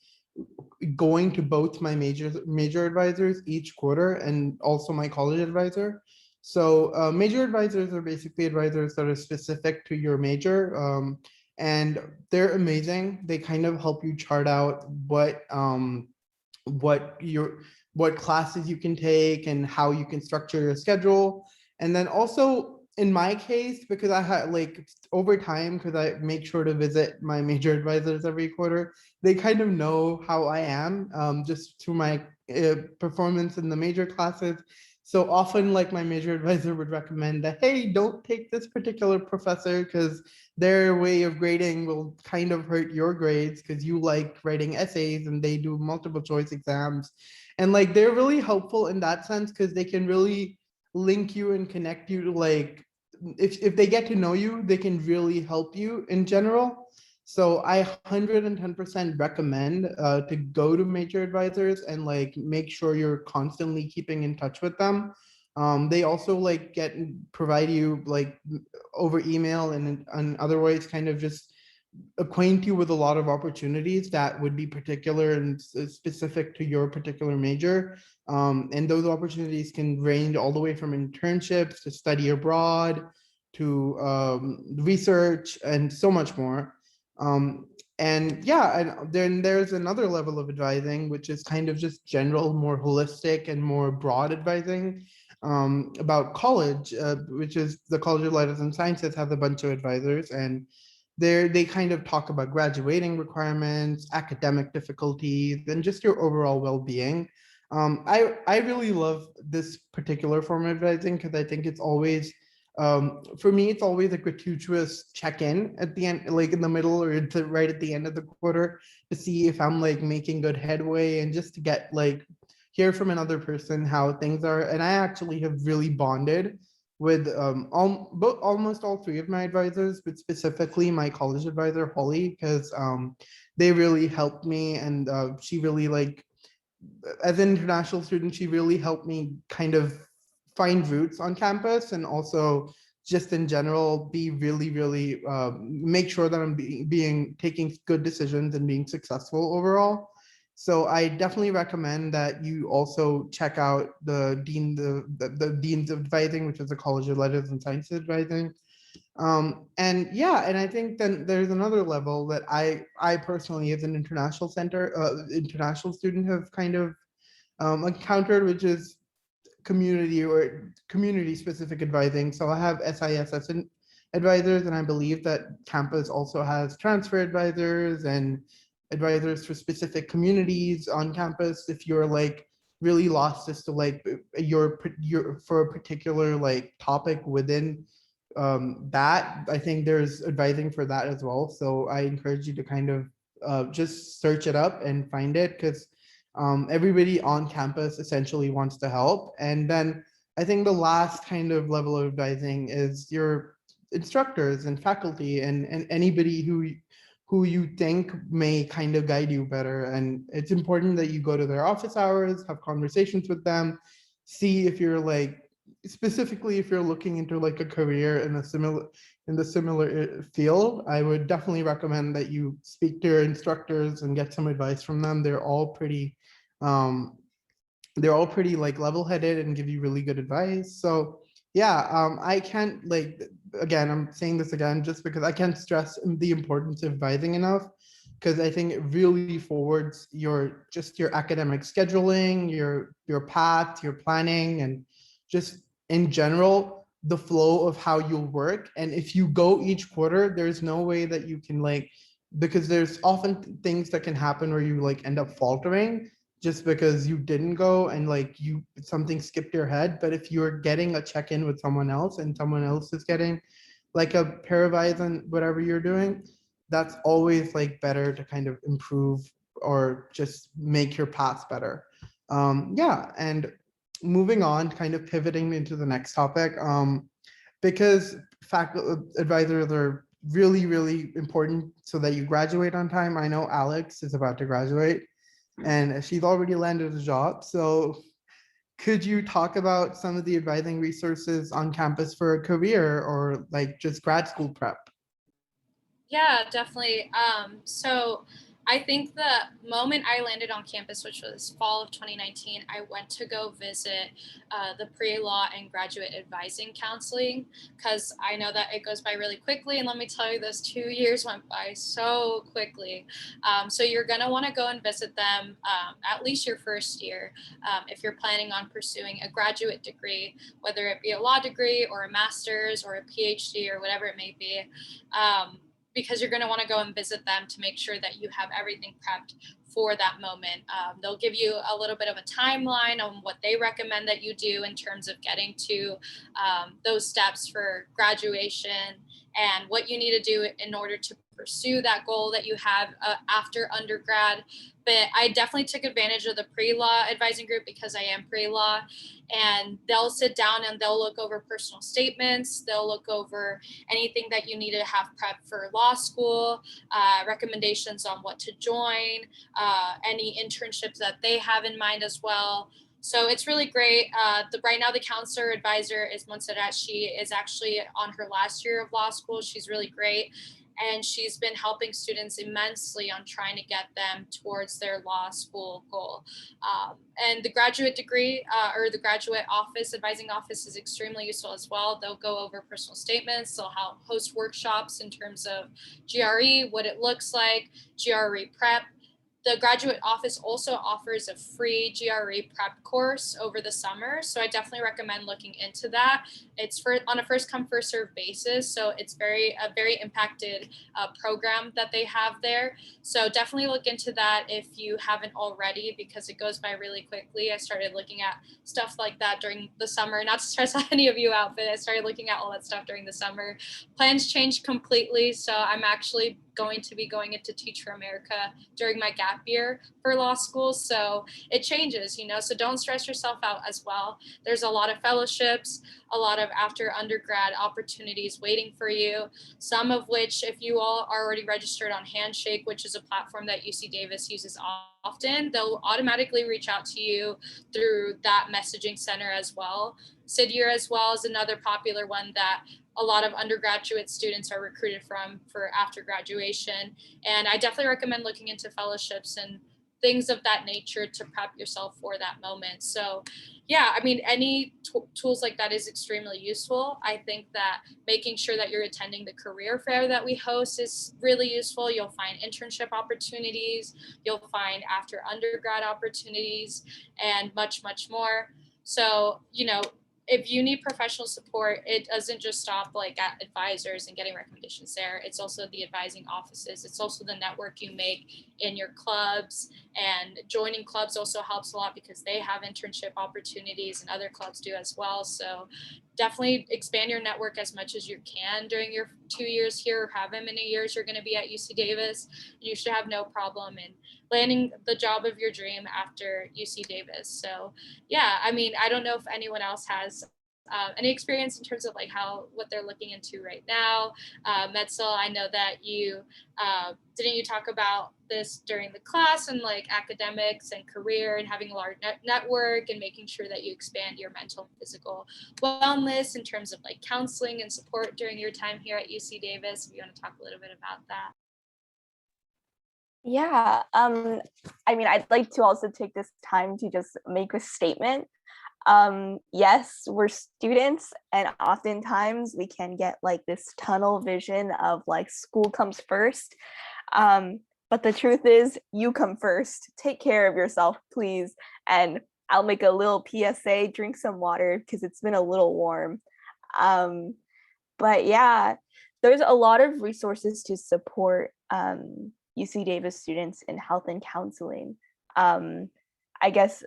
going to both my major advisors each quarter and also my college advisor. So major advisors are basically advisors that are specific to your major, and they're amazing. They kind of help you chart out what classes you can take and how you can structure your schedule. And then also in my case, because I had like over time, because I make sure to visit my major advisors every quarter, they kind of know how I am just through my performance in the major classes. So often like my major advisor would recommend that, hey, don't take this particular professor because their way of grading will kind of hurt your grades because you like writing essays and they do multiple choice exams. And like, they're really helpful in that sense because they can really link you and connect you to like, if they get to know you, they can really help you in general. So I 110% recommend to go to major advisors and like make sure you're constantly keeping in touch with them. They also like provide you like over email and other ways kind of just acquaint you with a lot of opportunities that would be particular and specific to your particular major. And those opportunities can range all the way from internships to study abroad to research and so much more. And yeah, and then there's another level of advising, which is kind of just general, more holistic and more broad advising about college, which is the College of Letters and Sciences has a bunch of advisors, and they kind of talk about graduating requirements, academic difficulties, and just your overall well-being. I really love this particular form of advising because I think it's always, for me, it's always a gratuitous check-in at the end, like in the middle or right at the end of the quarter, to see if I'm like making good headway and just to get like hear from another person how things are. And I actually have really bonded with almost all three of my advisors, but specifically my college advisor, Holly, because they really helped me. And she really like, as an international student, she really helped me kind of find roots on campus and also just in general be really make sure that I'm taking good decisions and being successful overall. So I definitely recommend that you also check out the Deans of Advising, which is the College of Letters and Sciences Advising. And yeah, and I think then there's another level that I personally, as an international student, have kind of encountered, which is community specific advising. So I have SISS advisors, and I believe that campus also has transfer advisors and advisors for specific communities on campus. If you're like really lost as to like your for a particular like topic within that, I think there's advising for that as well. So I encourage you to kind of just search it up and find it, because everybody on campus essentially wants to help. And then I think the last kind of level of advising is your instructors and faculty and anybody who you think may kind of guide you better. And it's important that you go to their office hours, have conversations with them, see if you're like, specifically if you're looking into like a career in the similar field. I would definitely recommend that you speak to your instructors and get some advice from them. They're all pretty like level-headed and give you really good advice. So yeah, I can't like, again, I'm saying this again just because I can't stress the importance of advising enough, because I think it really forwards your academic scheduling, your path, your planning, and just in general the flow of how you'll work. And if you go each quarter, there's no way that you can like, because there's often things that can happen where you like end up faltering just because you didn't go and like something skipped your head. But if you're getting a check-in with someone else and someone else is getting like a pair of eyes on whatever you're doing, that's always like better to kind of improve or just make your path better. Yeah, and moving on, kind of pivoting into the next topic, because faculty advisors are really important so that you graduate on time. I know Alex is about to graduate and she's already landed a job. So could you talk about some of the advising resources on campus for a career or like just grad school prep? Yeah, definitely. So I think the moment I landed on campus, which was fall of 2019, I went to go visit the pre-law and graduate advising counseling, because I know that it goes by really quickly. And let me tell you, those 2 years went by so quickly. So you're going to want to go and visit them at least your first year if you're planning on pursuing a graduate degree, whether it be a law degree or a master's or a PhD or whatever it may be. Because you're going to want to go and visit them to make sure that you have everything prepped for that moment. They'll give you a little bit of a timeline on what they recommend that you do in terms of getting to those steps for graduation and what you need to do in order to pursue that goal that you have after undergrad. But I definitely took advantage of the pre-law advising group because I am pre-law, and they'll sit down and they'll look over personal statements. They'll look over anything that you need to have prep for law school, recommendations on what to join, any internships that they have in mind as well. So it's really great. Right now, the counselor advisor is Montserrat. She is actually on her last year of law school. She's really great. And she's been helping students immensely on trying to get them towards their law school goal. And the graduate degree or the graduate office, advising office is extremely useful as well. They'll go over personal statements. They'll host workshops in terms of GRE, what it looks like, GRE prep. The graduate office also offers a free GRE prep course over the summer. So I definitely recommend looking into that. It's on a first come, first serve basis. So it's a very impacted program that they have there. So definitely look into that if you haven't already, because it goes by really quickly. I started looking at stuff like that during the summer, not to stress any of you out, but I started looking at all that stuff during the summer. Plans changed completely. So I'm actually going to be going into Teach for America during my gap year for law school. So it changes, so don't stress yourself out as well. There's a lot of fellowships, a lot of after undergrad opportunities waiting for you, some of which, if you all are already registered on Handshake, which is a platform that UC Davis uses often, they'll automatically reach out to you through that messaging center as well. Sidyear as well is another popular one that a lot of undergraduate students are recruited from for after graduation. And I definitely recommend looking into fellowships and things of that nature to prep yourself for that moment. So yeah, I mean, any tools like that is extremely useful. I think that making sure that you're attending the career fair that we host is really useful. You'll find internship opportunities, you'll find after undergrad opportunities, and much, much more. So, if you need professional support, it doesn't just stop at advisors and getting recommendations there. It's also the advising offices. It's also the network you make in your clubs, and joining clubs also helps a lot because they have internship opportunities and other clubs do as well. So definitely expand your network as much as you can during your 2 years here, or however many years you're going to be at UC Davis. You should have no problem in landing the job of your dream after UC Davis. So yeah, I mean, I don't know if anyone else has any experience in terms of what they're looking into right now. Metzel, I know that you didn't you talk about this during the class and academics and career and having a large network and making sure that you expand your mental and physical wellness in terms of counseling and support during your time here at UC Davis. If you want to talk a little bit about that. Yeah, I mean, I'd like to also take this time to just make a statement. Yes, we're students, and oftentimes we can get this tunnel vision of school comes first. But the truth is, you come first. Take care of yourself, please. And I'll make a little PSA, drink some water because it's been a little warm. But yeah, there's a lot of resources to support UC Davis students in health and counseling. I guess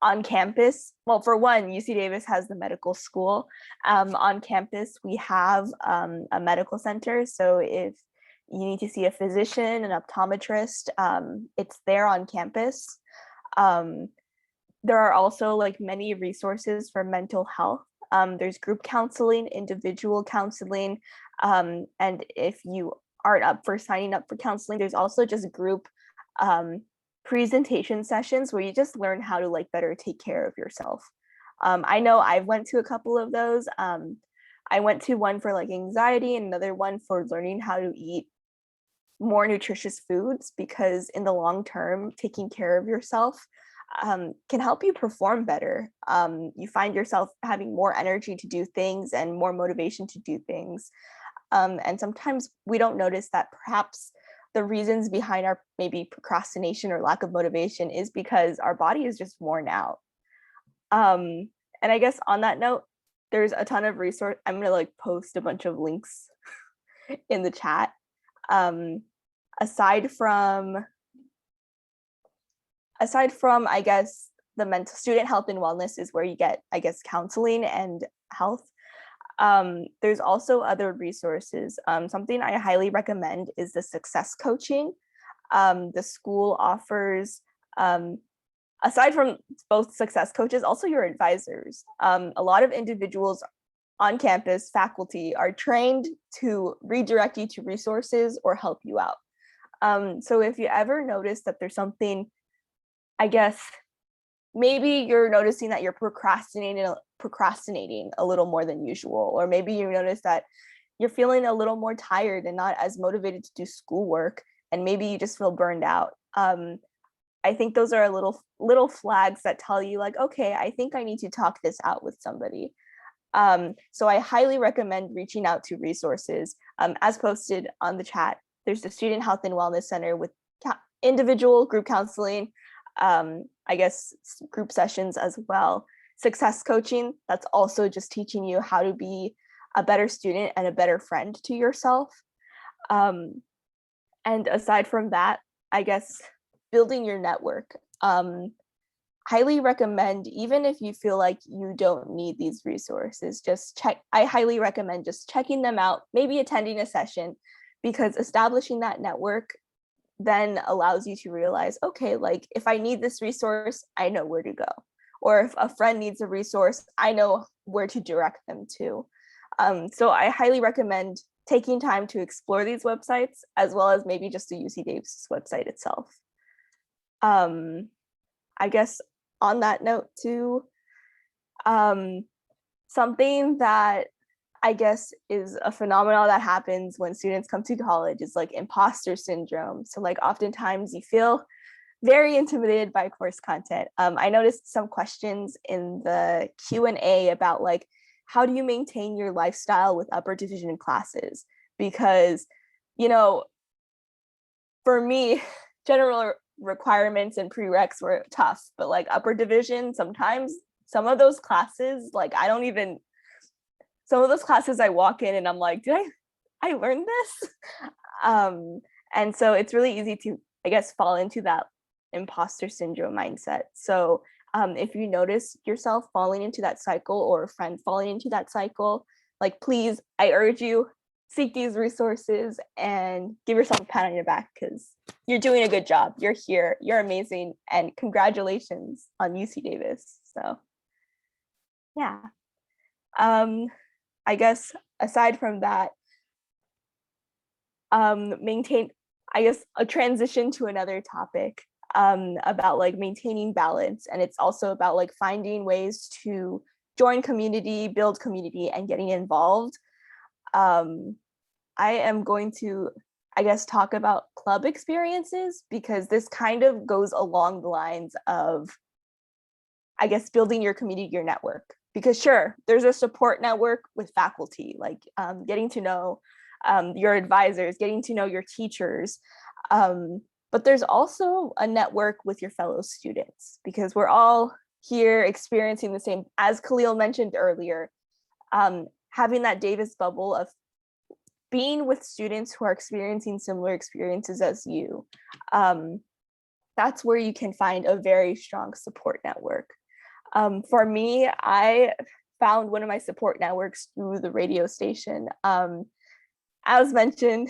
on campus, well, for one, UC Davis has the medical school. On campus, we have a medical center. So if you need to see a physician, an optometrist, it's there on campus. There are also many resources for mental health. There's group counseling, individual counseling, and if you aren't up for signing up for counseling, there's also just group presentation sessions where you just learn how to better take care of yourself. I know I've went to a couple of those. I went to one for anxiety and another one for learning how to eat more nutritious foods, because in the long term, taking care of yourself can help you perform better. You find yourself having more energy to do things and more motivation to do things. And sometimes we don't notice that perhaps the reasons behind our maybe procrastination or lack of motivation is because our body is just worn out. And I guess on that note, there's a ton of resource. I'm gonna post a bunch of links in the chat. Aside from I guess the mental student health and wellness is where you get, I guess, counseling and health. There's also other resources. Something I highly recommend is the success coaching. The school offers, aside from both success coaches, also your advisors. A lot of individuals on campus, faculty, are trained to redirect you to resources or help you out. So if you ever notice that there's something, I guess, maybe you're noticing that you're procrastinating a little more than usual, or maybe you notice that you're feeling a little more tired and not as motivated to do schoolwork, and maybe you just feel burned out. I think those are little flags that tell you like, okay, I think I need to talk this out with somebody. So I highly recommend reaching out to resources. As posted on the chat, there's the Student Health and Wellness Center with individual group counseling, I guess group sessions as well. Success coaching, that's also just teaching you how to be a better student and a better friend to yourself. And aside from that, I guess building your network. Highly recommend, even if you feel like you don't need these resources, I highly recommend just checking them out, maybe attending a session, because establishing that network then allows you to realize, okay, like if I need this resource, I know where to go. Or if a friend needs a resource, I know where to direct them to. So I highly recommend taking time to explore these websites, as well as maybe just the UC Davis website itself. I guess on that note too, something that I guess is a phenomenon that happens when students come to college is like imposter syndrome. So like oftentimes you feel very intimidated by course content. I noticed some questions in the Q&A about like, how do you maintain your lifestyle with upper division classes? Because, you know, for me, general requirements and prereqs were tough, but like upper division, sometimes some of those classes, like some of those classes I walk in and I'm like, did I learn this? And so it's really easy to, I guess, fall into that imposter syndrome mindset. So if you notice yourself falling into that cycle, or a friend falling into that cycle, like, please, I urge you, seek these resources and give yourself a pat on your back, because you're doing a good job. You're here, you're amazing, and congratulations on UC Davis. So yeah. I guess aside from that, maintain, I guess, a transition to another topic about like maintaining balance. And it's also about like finding ways to join community, build community, and getting involved. I am going to, I guess, talk about club experiences, because this kind of goes along the lines of, I guess, building your community, your network. Because sure, there's a support network with faculty, like getting to know your advisors, getting to know your teachers. But there's also a network with your fellow students, because we're all here experiencing the same, as Khalil mentioned earlier, having that Davis bubble of being with students who are experiencing similar experiences as you. That's where you can find a very strong support network. For me, I found one of my support networks through the radio station. As mentioned,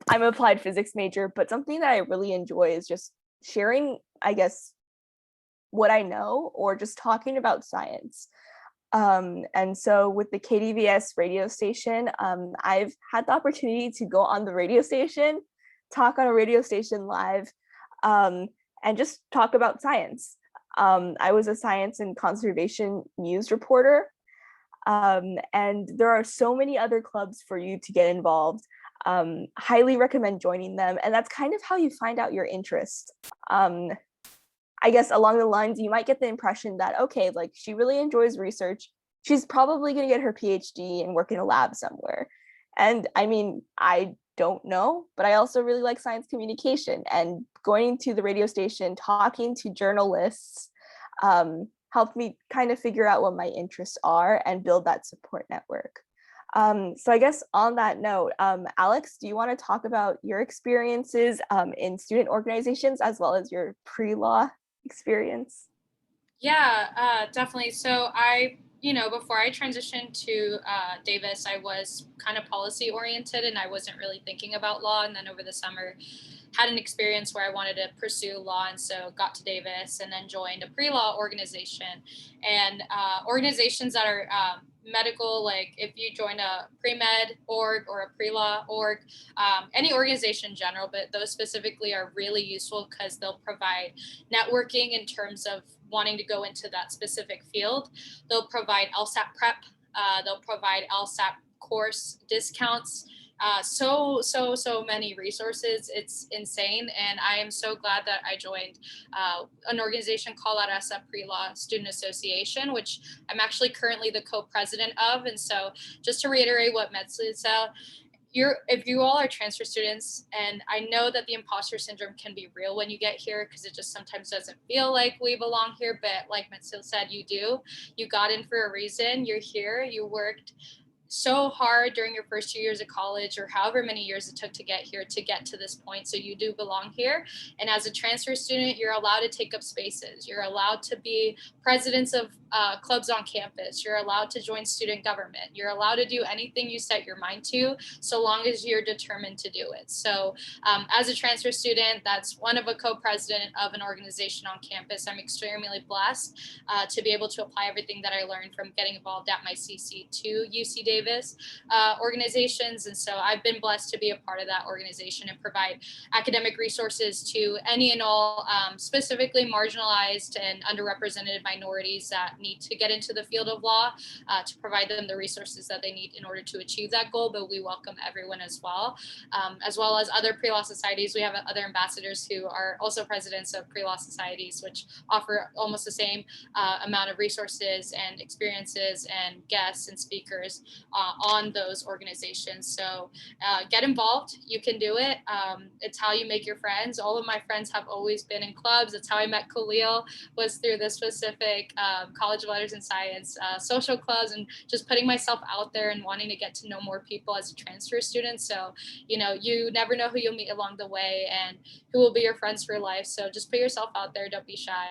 I'm an applied physics major, but something that I really enjoy is just sharing, I guess, what I know, or just talking about science. And so with the KDVS radio station, I've had the opportunity to go on the radio station, talk on a radio station live, and just talk about science. I was a science and conservation news reporter, and there are so many other clubs for you to get involved. Highly recommend joining them, and that's kind of how you find out your interests. I guess along the lines, you might get the impression that, okay, like she really enjoys research, she's probably going to get her PhD and work in a lab somewhere. And I mean, I don't know, but I also really like science communication, and going to the radio station, talking to journalists, helped me kind of figure out what my interests are and build that support network. So I guess on that note, Alex, do you want to talk about your experiences in student organizations, as well as your pre-law experience? Yeah, definitely. So I before I transitioned to Davis, I was kind of policy oriented and I wasn't really thinking about law. And then over the summer, had an experience where I wanted to pursue law, and so got to Davis and then joined a pre-law organization. And organizations that are medical, like if you join a pre-med org or a pre-law org, any organization in general, but those specifically are really useful because they'll provide networking in terms of wanting to go into that specific field. They'll provide LSAT prep, they'll provide LSAT course discounts, so many resources. It's insane. And I am so glad that I joined an organization called ARASA Pre-Law Student Association, which I'm actually currently the co-president of. And so just to reiterate what Metzli said, if you all are transfer students, and I know that the imposter syndrome can be real when you get here because it just sometimes doesn't feel like we belong here, but like Metzli said, you do. You got in for a reason. You're here. You worked so hard during your first 2 years of college or however many years it took to get here to get to this point. So you do belong here. And as a transfer student, you're allowed to take up spaces. You're allowed to be presidents of clubs on campus. You're allowed to join student government. You're allowed to do anything you set your mind to, so long as you're determined to do it. So as a transfer student, that's one of a co-president of an organization on campus. I'm extremely blessed to be able to apply everything that I learned from getting involved at my CC to UC Davis organizations. And so I've been blessed to be a part of that organization and provide academic resources to any and all specifically marginalized and underrepresented minorities that need to get into the field of law, to provide them the resources that they need in order to achieve that goal. But we welcome everyone as well as other pre-law societies. We have other ambassadors who are also presidents of pre-law societies, which offer almost the same amount of resources and experiences and guests and speakers on those organizations. So get involved. You can do it. It's how you make your friends. All of my friends have always been in clubs. That's how I met Khalil, was through this specific College of Letters and Science social clubs, and just putting myself out there and wanting to get to know more people as a transfer student. So, you never know who you'll meet along the way and who will be your friends for life. So just put yourself out there. Don't be shy.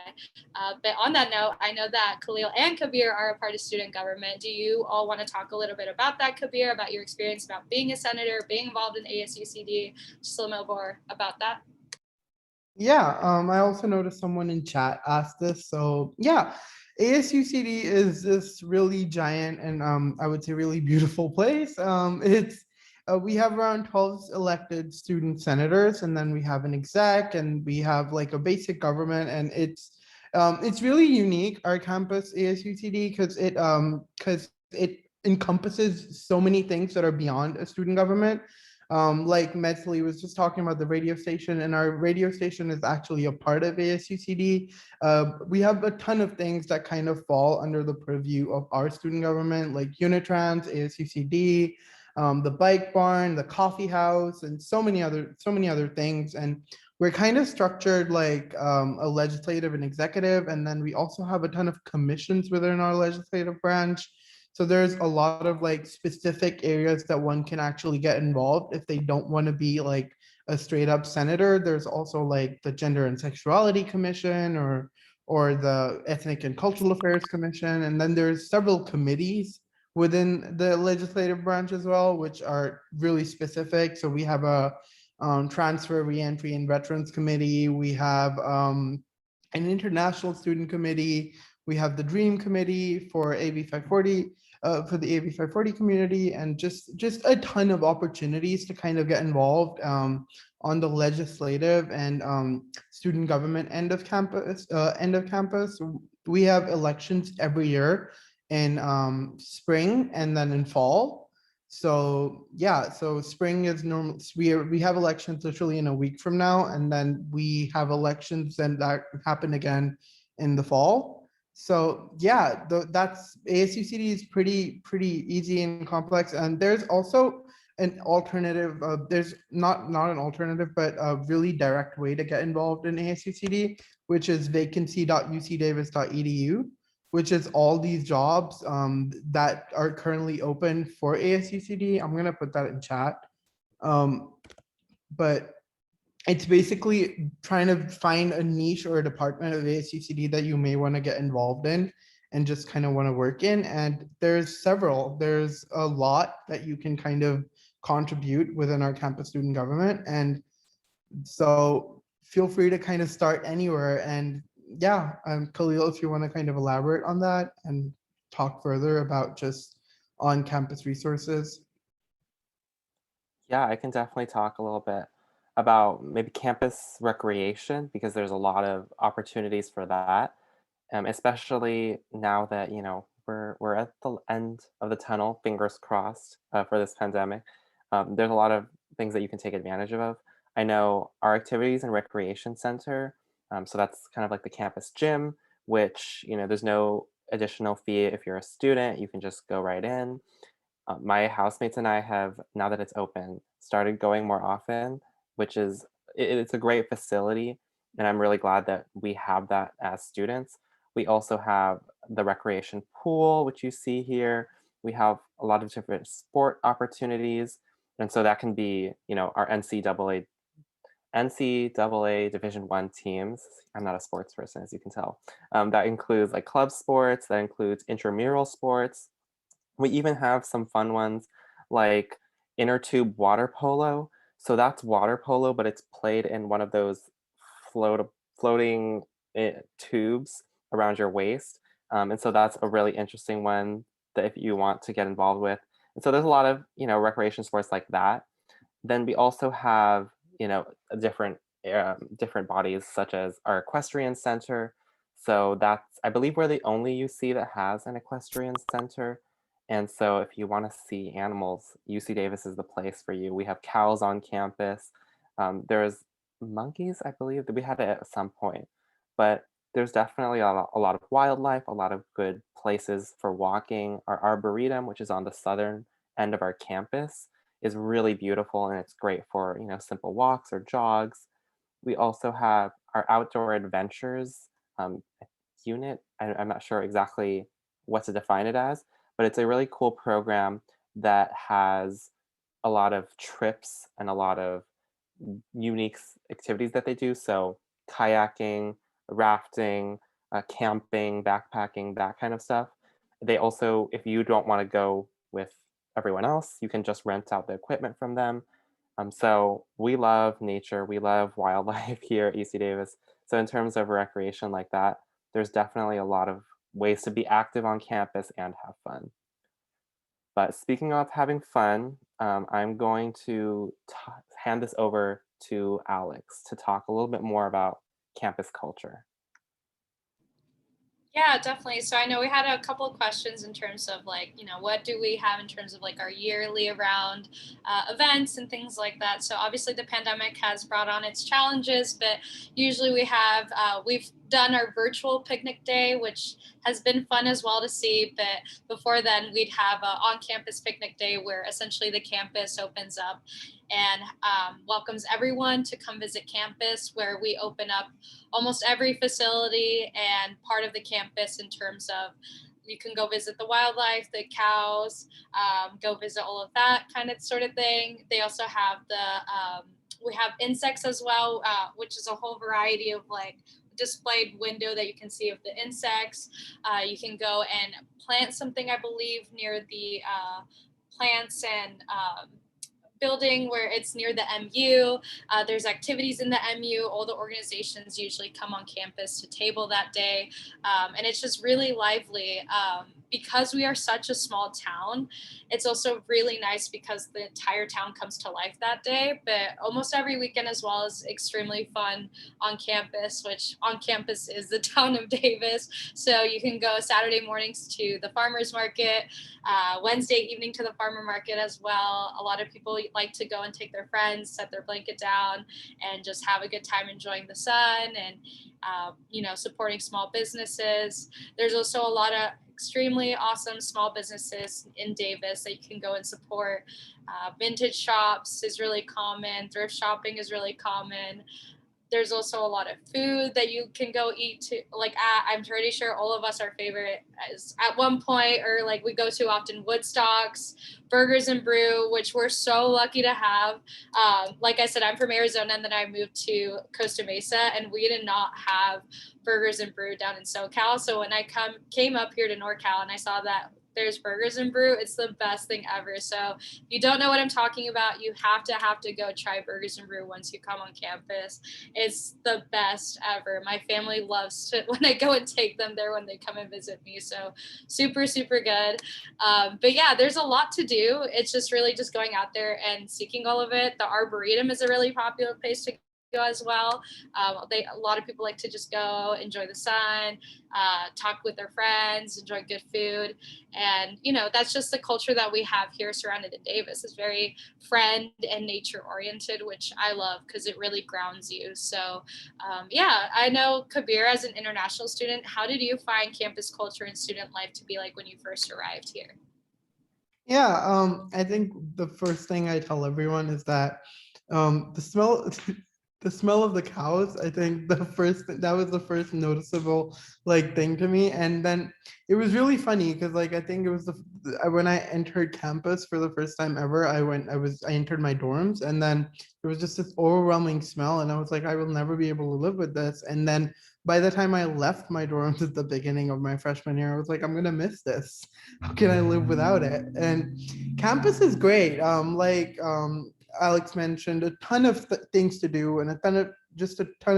But on that note, I know that Khalil and Kabir are a part of student government. Do you all want to talk a little bit about that, Kabir, about your experience about being a senator, being involved in ASUCD? Just a little more about that. Yeah, I also noticed someone in chat asked this. So yeah, ASUCD is this really giant and I would say really beautiful place. We have around 12 elected student senators, and then we have an exec, and we have like a basic government, and it's really unique, our campus ASUCD, because it encompasses so many things that are beyond a student government. Like Metzli was just talking about the radio station, and our radio station is actually a part of ASUCD. We have a ton of things that kind of fall under the purview of our student government, like Unitrans, ASUCD, the bike barn, the coffee house, and so many other things. And we're kind of structured like a legislative and executive, and then we also have a ton of commissions within our legislative branch. So there's a lot of like specific areas that one can actually get involved if they don't want to be like a straight up senator. There's also like the Gender and Sexuality Commission or the Ethnic and Cultural Affairs Commission. And then there's several committees within the legislative branch as well, which are really specific. So we have a Transfer, Reentry, and Veterans Committee. We have an International Student Committee. We have the Dream Committee for AB 540, for the AB 540 community, and just a ton of opportunities to kind of get involved on the legislative and student government end of campus. We have elections every year in spring and then in fall. So yeah, so spring is normal. We have elections literally in a week from now, and then we have elections and that happen again in the fall. So yeah, that's ASUCD is pretty easy and complex. And there's also an alternative. There's not an alternative, but a really direct way to get involved in ASUCD, which is vacancy.ucdavis.edu, which is all these jobs that are currently open for ASUCD. I'm gonna put that in chat. But it's basically trying to find a niche or a department of ASUCD that you may want to get involved in. and just kind of want to work in. And there's a lot that you can kind of contribute within our campus student government. And so feel free to kind of start anywhere. And yeah, Khalil, if you want to kind of elaborate on that and talk further about just on-campus resources. Yeah, I can definitely talk a little bit about maybe campus recreation because there's a lot of opportunities for that, especially now that we're at the end of the tunnel, fingers crossed for this pandemic. There's a lot of things that you can take advantage of. I know our activities and recreation center, so that's kind of like the campus gym, which there's no additional fee if you're a student. You can just go right in. My housemates and I have, now that it's open, started going more often, which is it's a great facility, and I'm really glad that we have that as students. We also have the recreation pool, which you see here. We have a lot of different sport opportunities, and so that can be, our NCAA Division One teams. I'm not a sports person, as you can tell. That includes like club sports. That includes intramural sports. We even have some fun ones like inner tube water polo. So that's water polo, but it's played in one of those floating tubes around your waist. And so that's a really interesting one that if you want to get involved with. And so there's a lot of, recreation sports like that. Then we also have, different different bodies such as our equestrian center. So that's, I believe, we're the only UC that has an equestrian center. And so if you want to see animals, UC Davis is the place for you. We have cows on campus. There's monkeys, I believe, that we had it at some point. But there's definitely a lot of wildlife, a lot of good places for walking. Our arboretum, which is on the southern end of our campus, is really beautiful, and it's great for simple walks or jogs. We also have our outdoor adventures unit. I'm not sure exactly what to define it as, but it's a really cool program that has a lot of trips and a lot of unique activities that they do. So kayaking, rafting, camping, backpacking, that kind of stuff. They also, if you don't want to go with everyone else, you can just rent out the equipment from them. So we love nature, we love wildlife here at UC Davis. So in terms of recreation like that, there's definitely a lot of ways to be active on campus and have fun. But speaking of having fun, I'm going to hand this over to Alex to talk a little bit more about campus culture. Yeah, definitely. So I know we had a couple of questions in terms of what do we have in terms of our yearly around events and things like that. So obviously the pandemic has brought on its challenges, but usually we've done our virtual picnic day, which has been fun as well to see. But before then, we'd have an on-campus picnic day where essentially the campus opens up and welcomes everyone to come visit campus, where we open up almost every facility and part of the campus in terms of you can go visit the wildlife, the cows, go visit all of that kind of sort of thing. They also have we have insects as well, which is a whole variety of displayed window that you can see of the insects. You can go and plant something, I believe, near the plants and building where it's near the MU. There's activities in the MU. All the organizations usually come on campus to table that day. And it's just really lively. Because we are such a small town, it's also really nice because the entire town comes to life that day. But almost every weekend as well is extremely fun on campus, which on campus is the town of Davis. So you can go Saturday mornings to the farmers market, Wednesday evening to the farmer market as well. A lot of people like to go and take their friends, set their blanket down, and just have a good time enjoying the sun and supporting small businesses. There's also a lot of extremely awesome small businesses in Davis that you can go and support. Vintage shops is really common. Thrift shopping is really common. There's also a lot of food that you can go eat to, like I'm pretty sure all of us, our favorite is at one point, or like we go to often, Woodstocks, Burgers and Brew, which we're so lucky to have. Like I said, I'm from Arizona, and then I moved to Costa Mesa, and we did not have Burgers and Brew down in SoCal. So when I came up here to NorCal and I saw that there's Burgers and Brew, it's the best thing ever. So if you don't know what I'm talking about, you have to go try Burgers and Brew once you come on campus. It's the best ever. My family loves to, when I go and take them there when they come and visit me. So super, super good. But yeah, there's a lot to do. It's just really just going out there and seeking all of it. The Arboretum is a really popular place to go as well. A lot of people like to just go enjoy the sun, talk with their friends, enjoy good food. And, you know, that's just the culture that we have here surrounded in Davis. It's very friend and nature oriented, which I love because it really grounds you. So yeah, I know Kabir, as an international student, how did you find campus culture and student life to be like when you first arrived here? Yeah, I think the first thing I tell everyone is that the smell the smell of the cows, I think that was the first noticeable like thing to me. And then it was really funny because like I think it was when I entered campus for the first time ever, I entered my dorms, and then there was just this overwhelming smell, and I was like, I will never be able to live with this. And then by the time I left my dorms at the beginning of my freshman year, I was like, I'm gonna miss this. How can I live without it? And campus is great. Alex mentioned, a ton of things to do, and a ton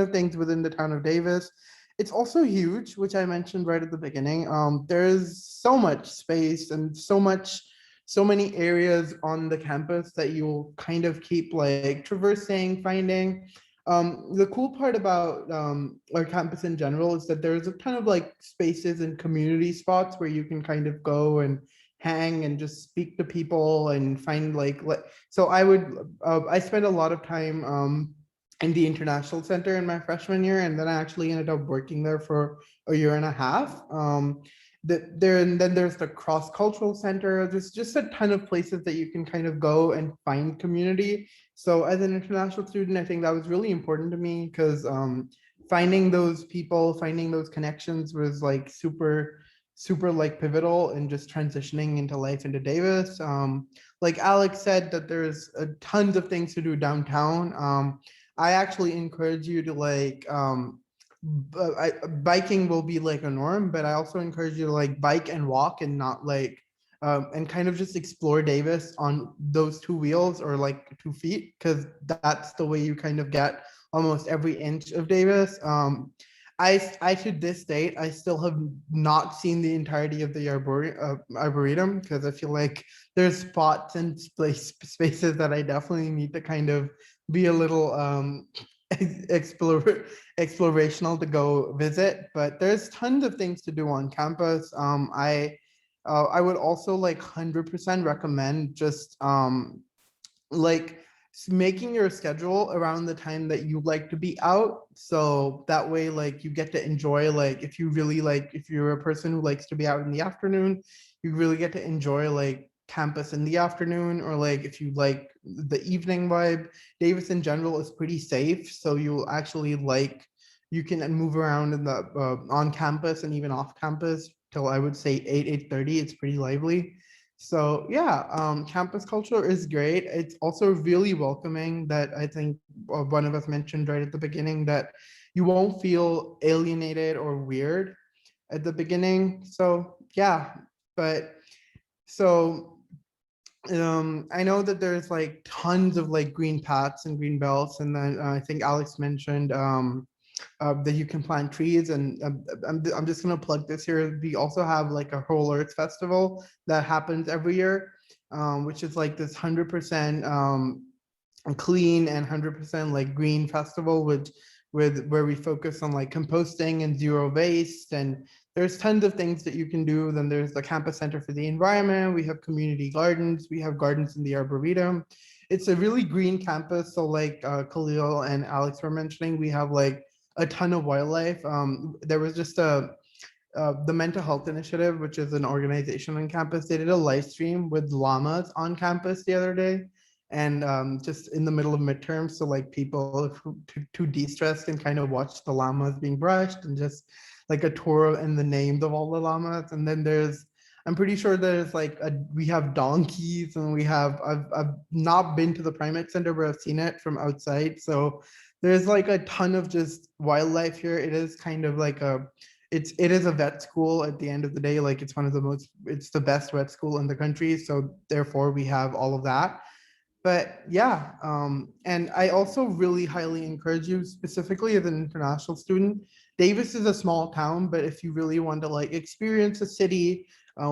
of things within the town of Davis. It's also huge, which I mentioned right at the beginning. There's so much space and so many areas on the campus that you'll kind of keep like traversing, finding. The cool part about our campus in general is that there's a ton of like spaces and community spots where you can kind of go and hang and just speak to people and find so I spent a lot of time in the International Center in my freshman year, and then I actually ended up working there for a year and a half. And then there's the cross-cultural center. There's just a ton of places that you can kind of go and find community. So as an international student, I think that was really important to me because finding those people, finding those connections was like super like pivotal in just transitioning into life into Davis. Like Alex said, that there's tons of things to do downtown. I actually encourage you to like biking will be like a norm, but I also encourage you to like bike and walk and not like and kind of just explore Davis on those two wheels or like 2 feet, because that's the way you kind of get almost every inch of Davis. I to this date, I still have not seen the entirety of the Arboretum because I feel like there's spots and spaces that I definitely need to kind of be a little explorational to go visit. But there's tons of things to do on campus. I would also like 100% recommend just like making your schedule around the time that you like to be out, so that way like you get to enjoy, like if you're a person who likes to be out in the afternoon, you really get to enjoy like campus in the afternoon. Or like if you like the evening vibe, Davis in general is pretty safe, so you actually like you can move around in the on campus and even off campus till I would say 8:30. It's pretty lively. So yeah, campus culture is great. It's also really welcoming, that I think one of us mentioned right at the beginning, that you won't feel alienated or weird at the beginning. So yeah, but so I know that there's like tons of like green paths and green belts, and then I think Alex mentioned that you can plant trees, and I'm just gonna plug this here. We also have like a Whole Earth Festival that happens every year, which is like this 100% clean and 100% like green festival, where we focus on like composting and zero waste, and there's tons of things that you can do. Then there's the Campus Center for the Environment. We have community gardens. We have gardens in the Arboretum. It's a really green campus. So like Khalil and Alex were mentioning, we have like a ton of wildlife. There was just the Mental Health Initiative, which is an organization on campus. They did a live stream with llamas on campus the other day. and just in the middle of midterms, so like people to de-stress can kind of watch the llamas being brushed and just like a tour and the names of all the llamas. And then I'm pretty sure there's like we have donkeys, and I've not been to the primate center, but I've seen it from outside. So there's like a ton of just wildlife here. It is kind of like it is a vet school at the end of the day. Like it's the best vet school in the country. So therefore we have all of that. But yeah, and I also really highly encourage you, specifically as an international student. Davis is a small town, but if you really want to like experience a city,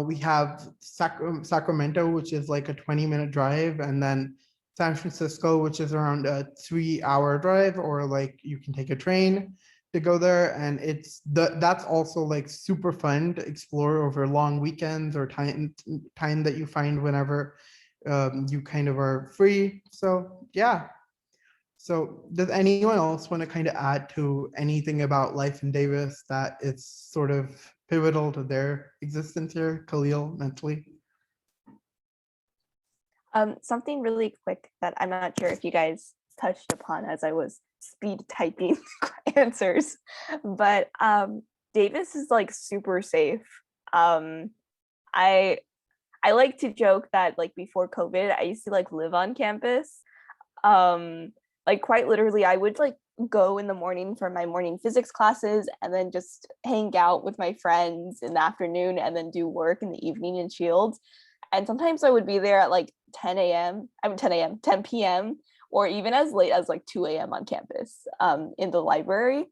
we have Sacramento, which is like a 20-minute drive, and then San Francisco, which is around a 3-hour drive, or like you can take a train to go there. And that's also like super fun to explore over long weekends or time that you find whenever you kind of are free. So yeah. So does anyone else want to kind of add to anything about life in Davis that is sort of pivotal to their existence here? Khalil, mentally? Something really quick that I'm not sure if you guys touched upon as I was speed typing answers, but Davis is like super safe. I like to joke that like before COVID, I used to like live on campus. Like quite literally, I would like go in the morning for my morning physics classes and then just hang out with my friends in the afternoon and then do work in the evening in Shields. And sometimes I would be there at like 10 p.m., or even as late as like 2 a.m. on campus in the library.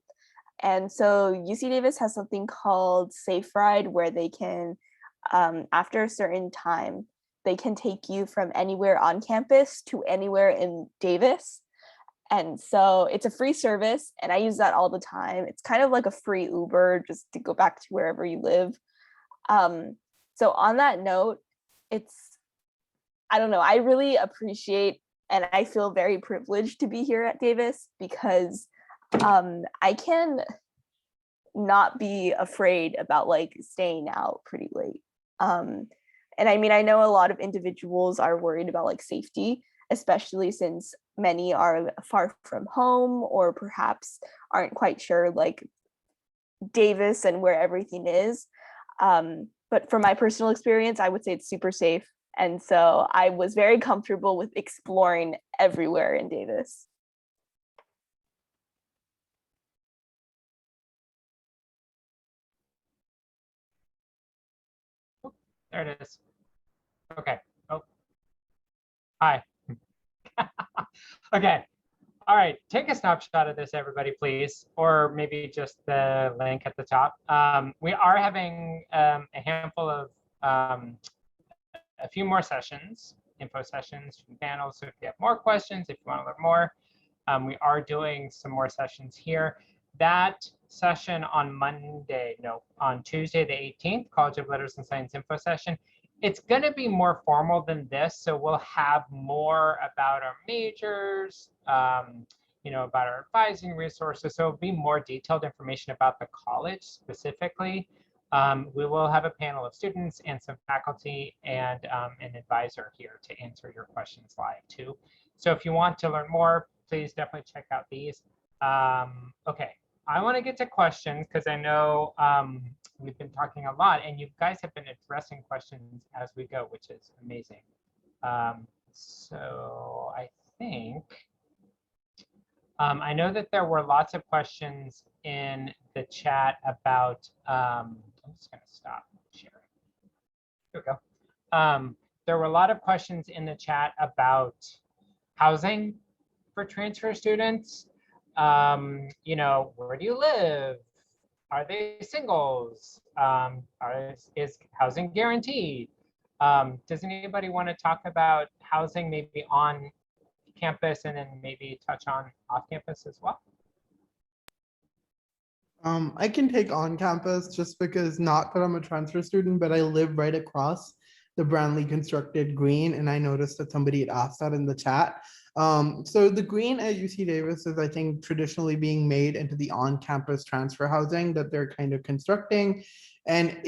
And so UC Davis has something called Safe Ride, where they can, after a certain time, they can take you from anywhere on campus to anywhere in Davis. And so it's a free service, and I use that all the time. It's kind of like a free Uber just to go back to wherever you live. So on that note, I don't know, I really appreciate and I feel very privileged to be here at Davis, because I can not be afraid about like staying out pretty late. And I mean, I know a lot of individuals are worried about like safety, especially since many are far from home or perhaps aren't quite sure like Davis and where everything is. But from my personal experience, I would say it's super safe. And so I was very comfortable with exploring everywhere in Davis. There it is. Okay. Oh, hi. Okay. All right. Take a snapshot of this, everybody, please, or maybe just the link at the top. We are having a handful of a few more sessions, info sessions, panels. So if you have more questions, if you want to learn more, we are doing some more sessions here. That session on on Tuesday the 18th, College of Letters and Science info session, it's going to be more formal than this. So we'll have more about our majors, about our advising resources. So it'll be more detailed information about the college specifically. We will have a panel of students and some faculty and an advisor here to answer your questions live too. So if you want to learn more, please definitely check out these. Okay, I want to get to questions because I know we've been talking a lot and you guys have been addressing questions as we go, which is amazing. So I think, I know that there were lots of questions in the chat about, I'm just going to stop sharing. Here we go. There were a lot of questions in the chat about housing for transfer students. Where do you live? Are they singles? Is housing guaranteed? Does anybody want to talk about housing maybe on campus and then maybe touch on off campus as well? I can take on campus just because, not that I'm a transfer student, but I live right across the brandly constructed green, and I noticed that somebody had asked that in the chat. So the green at UC Davis is, I think, traditionally being made into the on-campus transfer housing that they're kind of constructing, and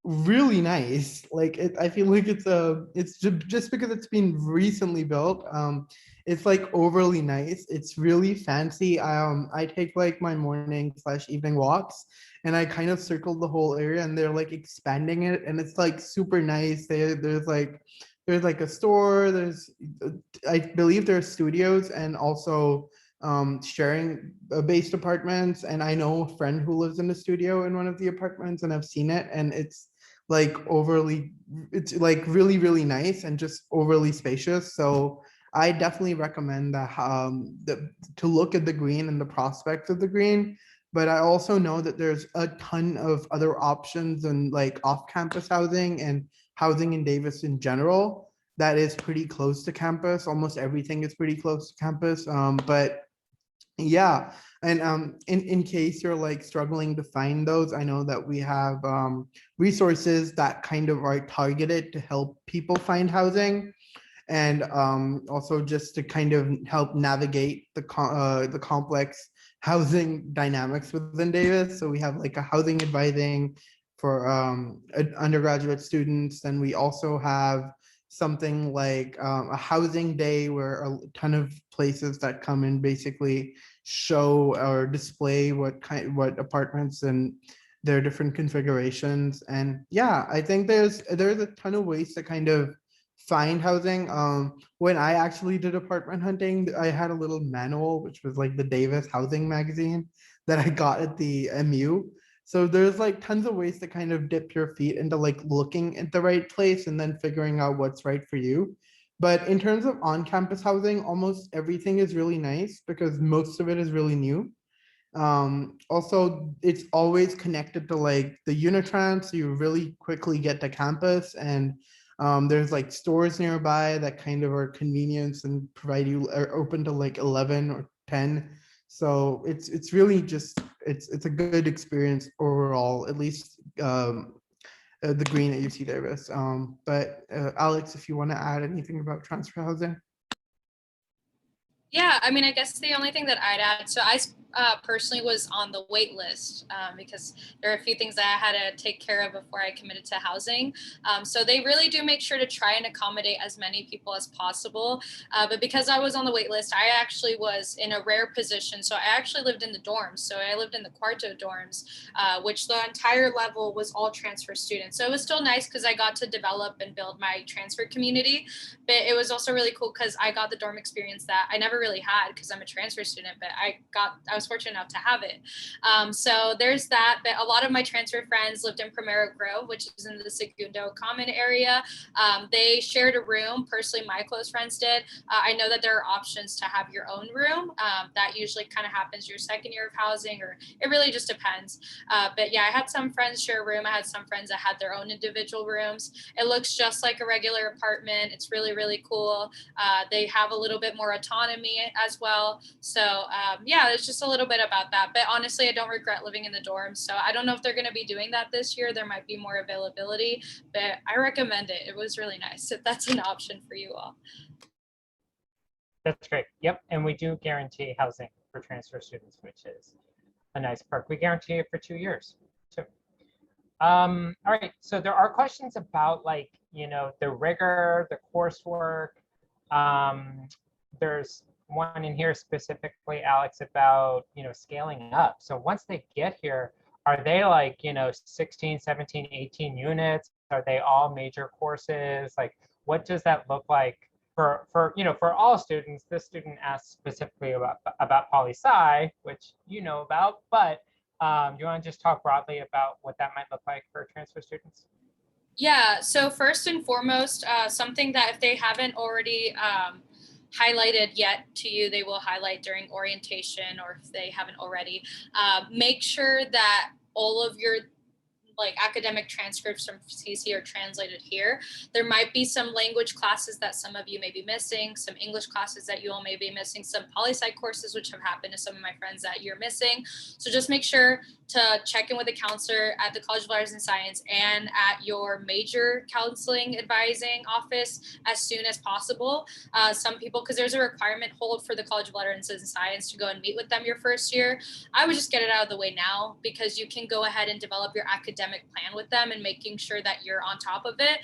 really nice. Like I feel like just because it's been recently built, it's like overly nice. It's really fancy. I take like my morning/evening walks, and I kind of circle the whole area, and they're like expanding it, and it's like super nice. There's like a store. There's I believe there's studios and also sharing based apartments. And I know a friend who lives in a studio in one of the apartments, and I've seen it, and like it's like really, really nice and just overly spacious. So I definitely recommend to look at the green and the prospects of the green. But I also know that there's a ton of other options and like off-campus housing and housing in Davis in general that is pretty close to campus. Almost everything is pretty close to campus. But yeah, and in case you're like struggling to find those, I know that we have resources that kind of are targeted to help people find housing, and also just to kind of help navigate the complex housing dynamics within Davis. So we have like a housing advising for undergraduate students, and we also have something like a housing day where a ton of places that come and basically show or display what apartments and their different configurations. And yeah, I think there's a ton of ways to kind of find housing. When I actually did apartment hunting, I had a little manual, which was like the Davis Housing magazine that I got at the MU. So there's like tons of ways to kind of dip your feet into like looking at the right place and then figuring out what's right for you. But in terms of on-campus housing, almost everything is really nice because most of it is really new. Also, it's always connected to like the Unitrans, so you really quickly get to campus, and there's like stores nearby that kind of are convenience and provide you are open to like 11 or 10. So it's really just it's a good experience overall, at least the green at UC Davis. But Alex, if you want to add anything about transfer housing. Yeah, I mean, I guess the only thing that I'd add, so I personally was on the wait list because there are a few things that I had to take care of before I committed to housing. So they really do make sure to try and accommodate as many people as possible. But because I was on the wait list, I actually was in a rare position. So I actually lived in the dorms. So I lived in the Cuarto dorms, which the entire level was all transfer students. So it was still nice because I got to develop and build my transfer community. But it was also really cool because I got the dorm experience that I never really had because I'm a transfer student, but I was fortunate enough to have it. So there's that. But a lot of my transfer friends lived in Primero Grove, which is in the Segundo Common area. They shared a room. Personally, my close friends did. I know that there are options to have your own room. That usually kind of happens your second year of housing, or it really just depends. But yeah, I had some friends share a room. I had some friends that had their own individual rooms. It looks just like a regular apartment. It's really, really cool. They have a little bit more autonomy as well. So yeah, it's just a little bit about that. But honestly, I don't regret living in the dorms. So I don't know if they're going to be doing that this year. There might be more availability, but I recommend it. It was really nice if that's an option for you all. That's great. Yep. And we do guarantee housing for transfer students, which is a nice perk. We guarantee it for 2 years too. All right. So there are questions about like, the rigor, the coursework. There's one in here specifically, Alex, about, scaling up. So once they get here, are they like, 16, 17, 18 units? Are they all major courses? Like, what does that look like for all students? This student asked specifically about poli-sci, which you know about, but do you want to just talk broadly about what that might look like for transfer students? Yeah, so first and foremost, something that if they haven't already highlighted yet to you, they will highlight during orientation, or if they haven't already, make sure that all of your academic transcripts from CC are translated here. There might be some language classes that some of you may be missing, some English classes that you all may be missing, some poli-sci courses which have happened to some of my friends that you're missing. So just make sure to check in with a counselor at the College of Letters and Science and at your major counseling advising office as soon as possible. Some people, because there's a requirement hold for the College of Letters and Science to go and meet with them your first year. I would just get it out of the way now because you can go ahead and develop your academic academic plan with them and making sure that you're on top of it.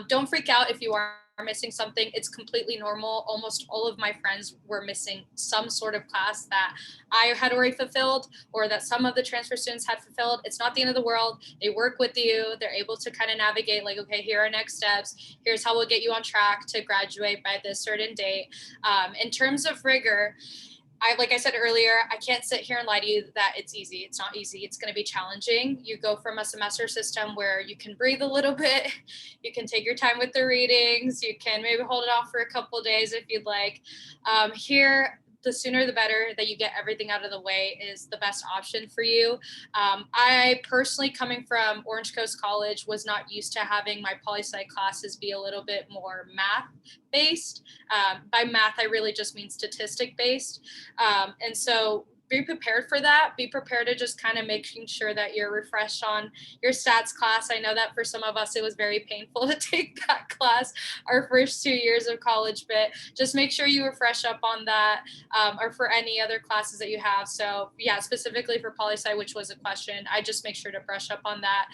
Don't freak out if you are missing something. It's completely normal. Almost all of my friends were missing some sort of class that I had already fulfilled or that some of the transfer students had fulfilled. It's not the end of the world. They work with you. They're able to kind of navigate like, okay, here are next steps. Here's how we'll get you on track to graduate by this certain date. In terms of rigor, like I said earlier, I can't sit here and lie to you that it's easy. It's not easy. It's going to be challenging. You go from a semester system where you can breathe a little bit. You can take your time with the readings. You can maybe hold it off for a couple of days if you'd like. Here, the sooner the better that you get everything out of the way is the best option for you. I personally, coming from Orange Coast College, was not used to having my poli-sci classes be a little bit more math based. By math, I really just mean statistic based. And so be prepared for that. Be prepared to just kind of making sure that you're refreshed on your stats class. I know that for some of us, it was very painful to take that class our first 2 years of college, but just make sure you refresh up on that, or for any other classes that you have. So yeah, specifically for poli-sci, which was a question, I just make sure to brush up on that.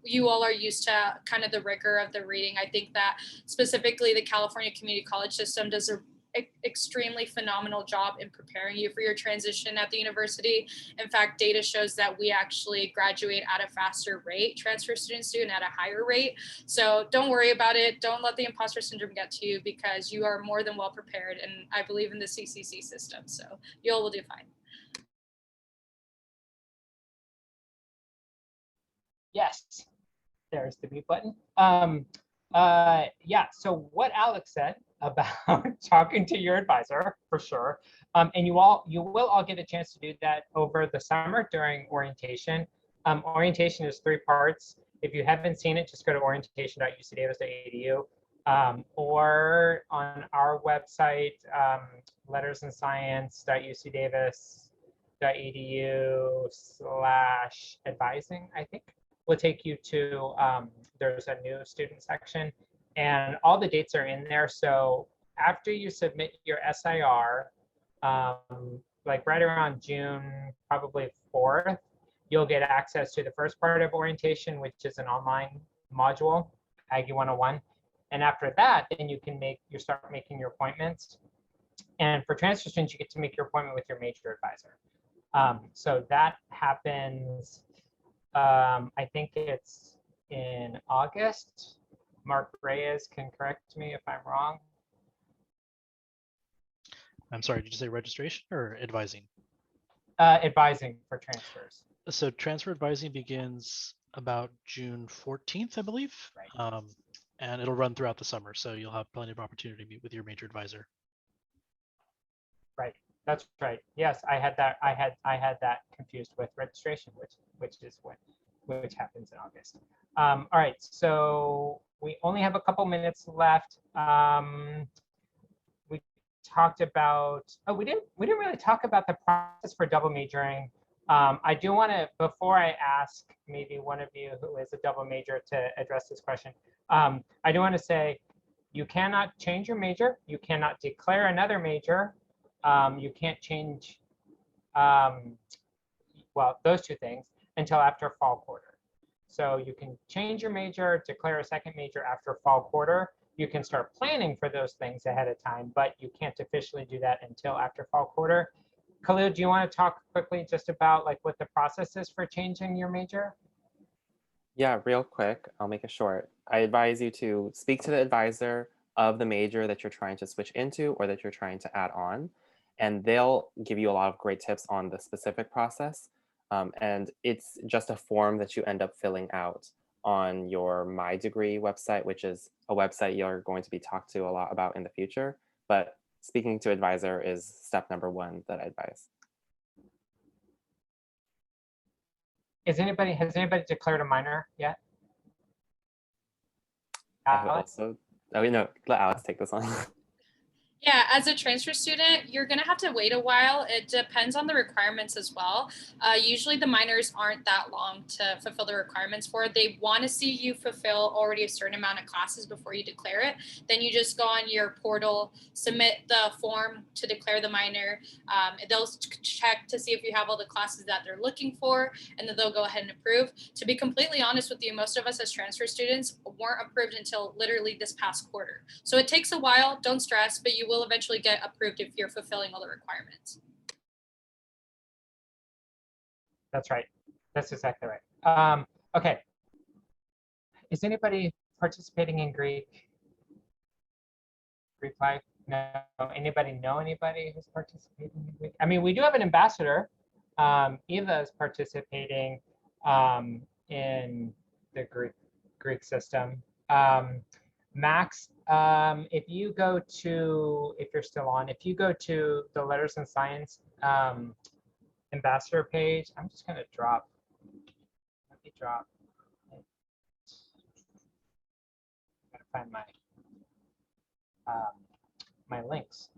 You all are used to kind of the rigor of the reading. I think that specifically the California Community College system does a extremely phenomenal job in preparing you for your transition at the university. In fact, data shows that we actually graduate at a faster rate, transfer students do, and at a higher rate. So don't worry about it. Don't let the imposter syndrome get to you, because you are more than well prepared. And I believe in the CCC system. So you all will do fine. Yes, there's the mute button. Yeah, so what Alex said about talking to your advisor, for sure. And you will all get a chance to do that over the summer during orientation. Orientation is 3 parts. If you haven't seen it, just go to orientation.ucdavis.edu, or on our website, lettersandScience.ucdavis.edu/advising, I think, will take you to, there's a new student section, and all the dates are in there. So after you submit your SIR, like right around June, probably 4th, you'll get access to the first part of orientation, which is an online module, Aggie 101. And after that, then you start making your appointments. And for transfer students, you get to make your appointment with your major advisor. So that happens, I think it's in August. Mark Reyes can correct me if I'm wrong. I'm sorry, did you say registration or advising? Advising for transfers. So transfer advising begins about June 14th, I believe. Right. And it'll run throughout the summer. So you'll have plenty of opportunity to meet with your major advisor. Right, that's right. Yes, I had that confused with registration, which happens in August. All right, so we only have a couple minutes left. We talked about, we didn't really talk about the process for double majoring. I do want to, before I ask maybe one of you who is a double major to address this question, I do want to say you cannot change your major. You cannot declare another major. You can't change, well, those 2 things until after fall quarter. So you can change your major, declare a second major after fall quarter. You can start planning for those things ahead of time, but you can't officially do that until after fall quarter. Khalil, do you want to talk quickly just about like what the process is for changing your major? Yeah, real quick, I'll make it short. I advise you to speak to the advisor of the major that you're trying to switch into or that you're trying to add on, and they'll give you a lot of great tips on the specific process. And it's just a form that you end up filling out on your My Degree website, which is a website you're going to be talked to a lot about in the future. But speaking to advisor is step number 1 that I advise. Has anybody declared a minor yet? I would also, oh, no, let Alex take this one. Yeah, as a transfer student, you're going to have to wait a while. It depends on the requirements as well. Usually the minors aren't that long to fulfill the requirements for. They want to see you fulfill already a certain amount of classes before you declare it. Then you just go on your portal, submit the form to declare the minor. They'll check to see if you have all the classes that they're looking for, and then they'll go ahead and approve. To be completely honest with you, most of us as transfer students weren't approved until literally this past quarter. So it takes a while, don't stress, but you will eventually get approved if you're fulfilling all the requirements. That's right. That's exactly right. Okay. Is anybody participating in Greek life? No. Anybody know anybody who's participating in Greek? I mean, we do have an ambassador. Eva is participating in the Greek system. Max, if you go to, if you're still on, if you go to the Letters and Science ambassador page, I'm just gonna drop, let me drop. I'm gonna find my, my links.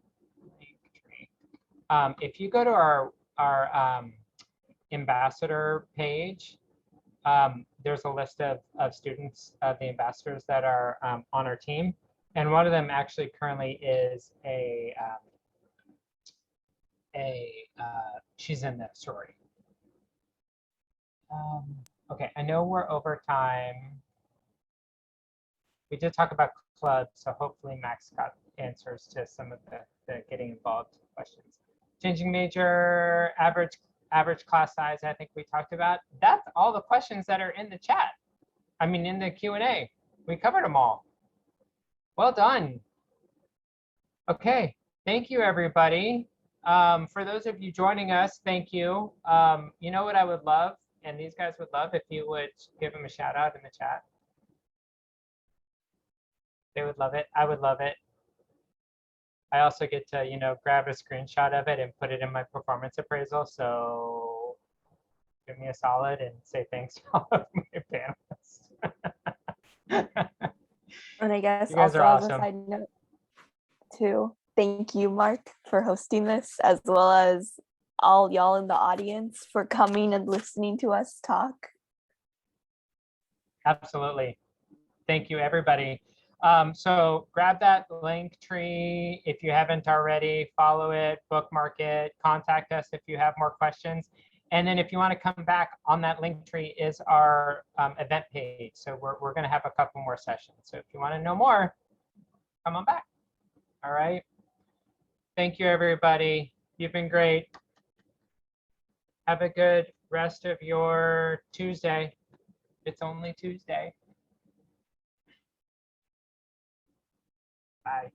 If you go to our ambassador page, there's a list of students, the ambassadors that are on our team. And one of them actually currently is she's in the sorority. Okay, I know we're over time. We did talk about clubs, so hopefully Max got answers to some of the getting involved questions. Changing major, average class size, I think we talked about. That's all the questions that are in the chat. I mean, in the Q&A. We covered them all. Well done. Okay, thank you, everybody. For those of you joining us, thank you. You know what I would love, and these guys would love, if you would give them a shout out in the chat. They would love it. I would love it. I also get to, you know, grab a screenshot of it and put it in my performance appraisal. So give me a solid and say thanks to all of my panelists. And I guess You guys also are as awesome. a side note too, thank you, Mark, for hosting this, as well as all y'all in the audience for coming and listening to us talk. Absolutely. Thank you, everybody. So grab that link tree if you haven't already, follow it, bookmark it, contact us if you have more questions. And then if you want to come back, on that link tree is our event page. So we're going to have a couple more sessions. So if you want to know more, come on back. All right. Thank you, everybody. You've been great. Have a good rest of your Tuesday. It's only Tuesday. Bye.